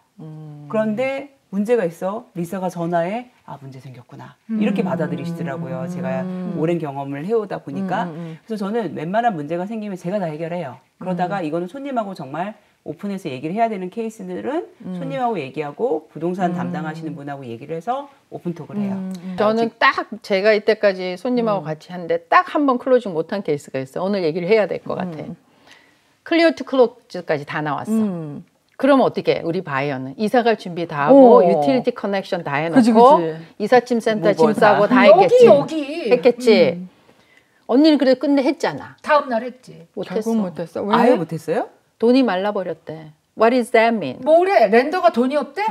Speaker 2: 그런데 문제가 있어. 리사가 전화해. 문제 생겼구나. 이렇게 받아들이시더라고요. 제가 오랜 경험을 해오다 보니까. 그래서 저는 웬만한 문제가 생기면 제가 다 해결해요. 그러다가 이거는 손님하고 정말 오픈해서 얘기를 해야 되는 케이스들은 손님하고 얘기하고 부동산 담당하시는 분하고 얘기를 해서 오픈톡을 해요.
Speaker 3: 저는 딱 제가 이때까지 손님하고 같이 하는데 딱 한 번 클로징 못한 케이스가 있어요. 오늘 얘기를 해야 될 것 같아. 클리어 투 클로즈까지 다 나왔어. 그러면 어떻게 해? 우리 바이어는 이사갈 준비 다 하고 유틸리티 커넥션 다 해놓고
Speaker 4: 그치.
Speaker 3: 이삿짐 센터 짐
Speaker 2: 무거워,
Speaker 3: 싸고 다
Speaker 1: 여기
Speaker 3: 했겠지.
Speaker 1: 여기
Speaker 3: 했겠지. 언니는 그래도 끝내 했잖아.
Speaker 1: 다음 날 했지.
Speaker 3: 못했어.
Speaker 4: 결국 못했어. 왜?
Speaker 2: 아예 못했어요?
Speaker 3: 돈이 말라버렸대. What does that mean?
Speaker 1: 뭐래? 렌더가 돈이 없대?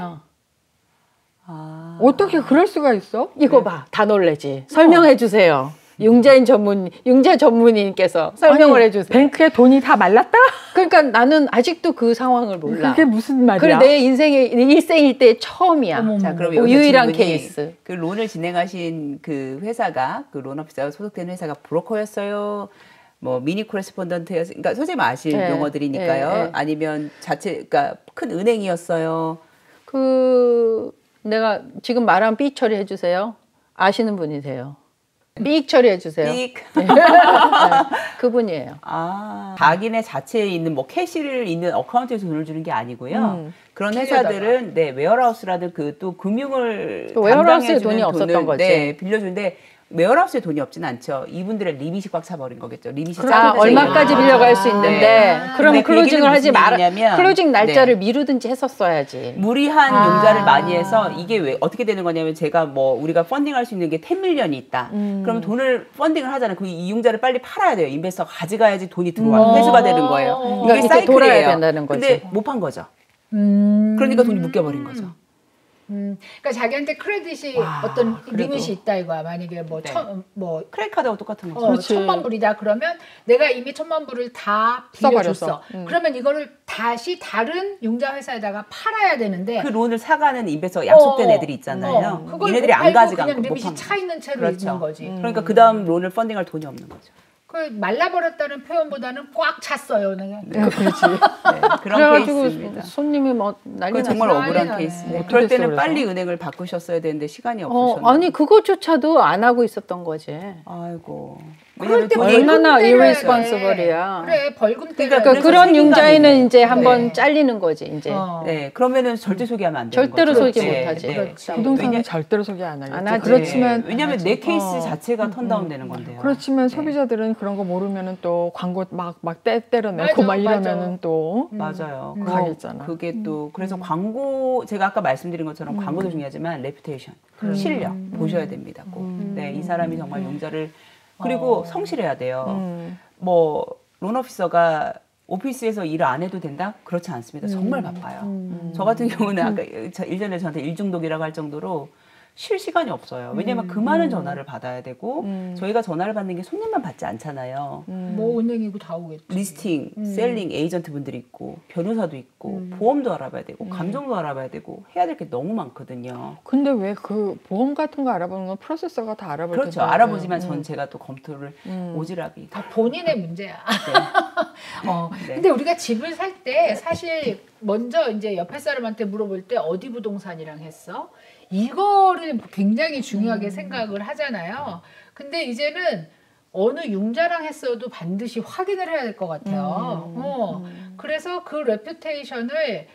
Speaker 2: 아.
Speaker 4: 어떻게 그럴 수가 있어?
Speaker 3: 이거 봐, 다 놀래지. 설명해 주세요. 융자 전문의님께서 설명을
Speaker 4: 아니,
Speaker 3: 해주세요.
Speaker 4: 뱅크에 돈이 다 말랐다?
Speaker 3: 그러니까 나는 아직도 그 상황을 몰라.
Speaker 4: 그게 무슨 말이야?
Speaker 3: 그래 내 인생의 일생일대 처음이야.
Speaker 2: 자, 그럼
Speaker 3: 그
Speaker 2: 여기서
Speaker 3: 유일한
Speaker 2: 질문이
Speaker 3: 케이스.
Speaker 2: 그 론을 진행하신 그 회사가 그 론 오피서가 소속된 회사가 브로커였어요. 뭐 미니 코레스폰던트였어요. 그러니까 선생님 아실
Speaker 3: 네,
Speaker 2: 용어들이니까요.
Speaker 3: 네, 네.
Speaker 2: 아니면 그러니까 큰 은행이었어요.
Speaker 3: 그 내가 지금 말한 삐 처리해 주세요. 아시는 분이세요. 삐 처리해 주세요.
Speaker 2: 삑.
Speaker 3: 네, 그분이에요.
Speaker 2: 아, 자기네 자체에 있는 뭐 캐시를 있는 어카운트에서 돈을 주는 게 아니고요. 그런 회사들은 네 웨어하우스라든 그 또 금융을
Speaker 3: 또 웨어하우스에
Speaker 2: 담당해주는
Speaker 3: 돈이 없었던
Speaker 2: 돈을,
Speaker 3: 거지.
Speaker 2: 네, 빌려주는데 웨어하우스에 돈이 없진 않죠. 이분들의 리밋이 꽉 차버린 거겠죠. 리밋이
Speaker 3: 아,
Speaker 2: 작은
Speaker 3: 얼마까지
Speaker 2: 회사이거나.
Speaker 3: 빌려갈 수 있는데
Speaker 2: 네.
Speaker 3: 그럼
Speaker 2: 근데 그 얘기는
Speaker 3: 클로징을 하지
Speaker 2: 무슨
Speaker 3: 마라.
Speaker 2: 얘기냐면,
Speaker 3: 클로징 날짜를
Speaker 2: 네.
Speaker 3: 미루든지 했었어야지.
Speaker 2: 무리한
Speaker 1: 아.
Speaker 2: 융자를 많이 해서 이게 왜 어떻게 되는 거냐면 제가 뭐 우리가 펀딩할 수 있는 게 10밀리언이 있다. 그러면 돈을 펀딩을 하잖아요. 그 이 융자를 빨리 팔아야 돼요. 인베스터가 가져가야지 돈이 들어와요. 회수가 되는 거예요.
Speaker 3: 그러니까
Speaker 2: 이게
Speaker 3: 이렇게 돌아야
Speaker 2: 사이클이에요.
Speaker 3: 된다는 거지.
Speaker 2: 근데 못 판 거죠. 그러니까 돈이 묶여버린 거죠.
Speaker 1: 그러니까 자기한테 크레딧이
Speaker 2: 와,
Speaker 1: 어떤
Speaker 2: 그래도.
Speaker 1: 리밋이 있다 이거야. 만약에 뭐
Speaker 2: 네.
Speaker 1: 뭐
Speaker 2: 크레딧 카드하고 똑같은 거죠.
Speaker 4: 그렇지.
Speaker 1: 1,000만 불이다 그러면 내가 이미 1,000만 불을 다 빌려줬어.
Speaker 4: 써버렸어.
Speaker 1: 그러면 이거를 다시 다른 융자 회사에다가 팔아야 되는데
Speaker 2: 그 론을 사가는 인베스터 약속된 애들이 있잖아요.
Speaker 1: 그걸
Speaker 2: 얘네들이
Speaker 1: 못
Speaker 2: 안
Speaker 1: 팔고
Speaker 2: 가져간
Speaker 1: 그냥
Speaker 2: 거 못
Speaker 1: 리밋이
Speaker 2: 판
Speaker 1: 차
Speaker 2: 거.
Speaker 1: 있는 채로
Speaker 2: 그렇죠.
Speaker 1: 있는 거지.
Speaker 2: 그러니까 그 다음 론을 펀딩할 돈이 없는 거죠.
Speaker 1: 그 말라버렸다는 표현보다는 꽉 찼어요. 내가.
Speaker 4: 그렇지.
Speaker 2: 네, 그런
Speaker 3: 그래가지고
Speaker 2: 케이스입니다.
Speaker 3: 손님이 뭐 난리
Speaker 2: 그건 정말
Speaker 3: 났어요.
Speaker 2: 억울한
Speaker 1: 난리
Speaker 2: 케이스.
Speaker 1: 나네.
Speaker 2: 그럴
Speaker 4: 어떻게
Speaker 2: 때는
Speaker 4: 했어,
Speaker 2: 빨리
Speaker 4: 그래서?
Speaker 2: 은행을 바꾸셨어야 되는데 시간이 없으셨나요?
Speaker 3: 아니 그것조차도 안 하고 있었던 거지.
Speaker 2: 아이고.
Speaker 1: 그럴 때
Speaker 2: 돈이-
Speaker 3: 얼마나
Speaker 1: 벌금 때려야
Speaker 3: irresponsible이야.
Speaker 1: 돼. 그래 벌금 때려야
Speaker 2: 그러니까
Speaker 1: 돼.
Speaker 3: 그러니까 그런
Speaker 2: 책임감이
Speaker 3: 융자에는
Speaker 2: 있는
Speaker 3: 이제
Speaker 2: 네.
Speaker 3: 한번 잘리는 거지 이제.
Speaker 2: 네, 그러면은 절대 소개하면 안 되는
Speaker 3: 절대로
Speaker 2: 거죠.
Speaker 3: 소개
Speaker 2: 네,
Speaker 3: 못하지.
Speaker 2: 네.
Speaker 1: 그렇지.
Speaker 4: 부동산은
Speaker 2: 왜냐-
Speaker 4: 절대로 소개 안 하겠죠.
Speaker 3: 안 하지.
Speaker 4: 그렇지만
Speaker 2: 왜냐하면 내 케이스
Speaker 3: 어.
Speaker 2: 자체가 턴다운 되는 건데요.
Speaker 4: 그렇지만
Speaker 2: 네.
Speaker 4: 소비자들은 그런 거 모르면은 또 광고 막 때려내고
Speaker 1: 맞아,
Speaker 4: 막
Speaker 1: 맞아.
Speaker 4: 이러면은 또
Speaker 2: 맞아요.
Speaker 4: 가겠잖아.
Speaker 2: 그게 또 그래서 광고 제가 아까 말씀드린 것처럼 광고도 중요하지만 레퓨테이션, 실력 보셔야 됩니다. 꼭. 네, 이 사람이 정말 용자를 그리고 성실해야 돼요. 뭐 론 오피서가 오피스에서 일을 안 해도 된다? 그렇지 않습니다. 정말 바빠요. 저 같은 경우는 아까 일전에 저한테 일중독이라고 할 정도로 쉴 시간이 없어요. 왜냐면 그 많은 전화를 받아야 되고 저희가 전화를 받는 게 손님만 받지 않잖아요.
Speaker 1: 뭐 은행이고 다 오겠지.
Speaker 2: 리스팅, 셀링 에이전트 분들이 있고 변호사도 있고 보험도 알아봐야 되고 감정도 알아봐야 되고 해야 될 게 너무 많거든요.
Speaker 4: 근데 왜 그 보험 같은 거 알아보는 건 프로세서가 다 알아볼 텐데.
Speaker 2: 그렇죠. 알아보지만 전 제가 또 검토를 오지랖이
Speaker 1: 다 본인의 문제야.
Speaker 2: 네.
Speaker 1: 근데 우리가 집을 살 때 사실 먼저 이제 옆에 사람한테 물어볼 때 어디 부동산이랑 했어? 이거를 굉장히 중요하게 생각을 하잖아요. 근데 이제는 어느 융자랑 했어도 반드시 확인을 해야 될 것 같아요. 그래서 그 레퓨테이션을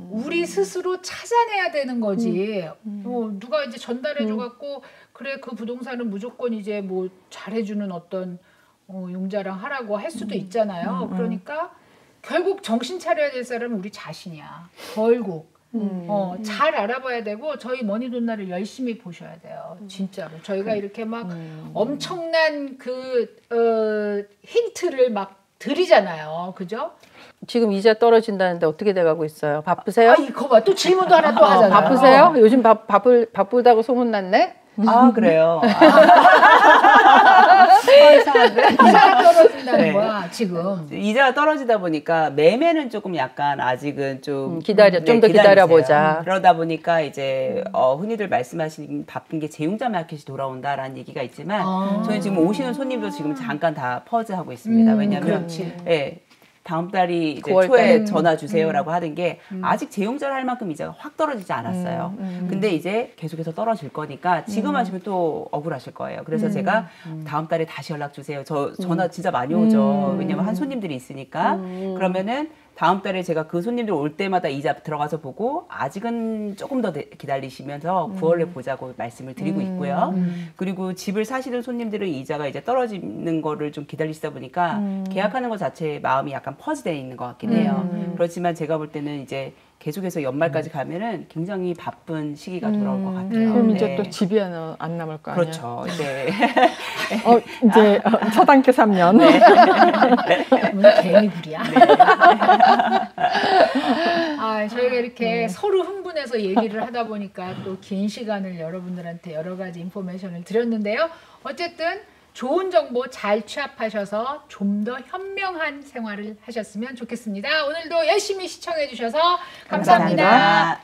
Speaker 1: 우리 스스로 찾아내야 되는 거지. 누가 이제 전달해 줘갖고 그래 그 부동산은 무조건 이제 뭐 잘해주는 어떤 융자랑 하라고 할 수도 있잖아요. 그러니까 결국 정신 차려야 될 사람은 우리 자신이야. 결국. 잘 알아봐야 되고 저희 머니돈나를 열심히 보셔야 돼요. 진짜로. 저희가 이렇게 막 엄청난 그 힌트를 막 드리잖아요. 그죠?
Speaker 3: 지금 이자 떨어진다는데 어떻게 돼가고 있어요? 바쁘세요?
Speaker 1: 아, 이거 봐. 또 질문도 하나 또 하잖아요.
Speaker 3: 바쁘세요? 요즘 바쁘다고 소문났네?
Speaker 2: 아 그래요.
Speaker 1: 이상한데? 이자가 떨어진다는
Speaker 2: 네.
Speaker 1: 거야, 지금.
Speaker 2: 이자가 떨어지다 보니까 매매는 조금 약간 아직은 좀
Speaker 3: 좀 더
Speaker 2: 기다리세요.
Speaker 3: 기다려보자.
Speaker 2: 그러다 보니까 이제 흔히들 말씀하시는 바쁜 게 재융자 마켓이 돌아온다라는 얘기가 있지만 저희 지금 오시는 손님도 지금 잠깐 다 퍼즈하고 있습니다. 왜냐하면
Speaker 1: 그렇지.
Speaker 2: 예, 다음 달이 이제
Speaker 3: 9월
Speaker 2: 초에
Speaker 3: 달에.
Speaker 2: 전화 주세요라고 하는 게 아직 재용자를 할 만큼 이자가 확 떨어지지 않았어요. 근데 이제 계속해서 떨어질 거니까 지금 하시면 또 억울하실 거예요. 그래서 제가 다음 달에 다시 연락 주세요. 저 전화 진짜 많이 오죠. 왜냐면 한 손님들이 있으니까. 그러면은 다음 달에 제가 그 손님들 올 때마다 이자 들어가서 보고 아직은 조금 더 기다리시면서 9월에 보자고 말씀을 드리고 있고요. 그리고 집을 사시는 손님들은 이자가 이제 떨어지는 거를 좀 기다리시다 보니까 계약하는 것 자체에 마음이 약간 퍼즈되어 있는 것 같긴 해요. 그렇지만 제가 볼 때는 이제 계속해서 연말까지 가면은 굉장히 바쁜 시기가 돌아올 것 같아요.
Speaker 4: 그럼 이제
Speaker 2: 네.
Speaker 4: 또 집이 안 남을 거 아니야.
Speaker 2: 그렇죠. 네.
Speaker 4: 이제 첫 안께 3년.
Speaker 1: 오늘 개미굴이야. 저희가 이렇게 서로 흥분해서 얘기를 하다 보니까 또 긴 시간을 여러분들한테 여러 가지 인포메이션을 드렸는데요. 어쨌든 좋은 정보 잘 취합하셔서 좀 더 현명한 생활을 하셨으면 좋겠습니다. 오늘도 열심히 시청해 주셔서 감사합니다.
Speaker 2: 감사합니다.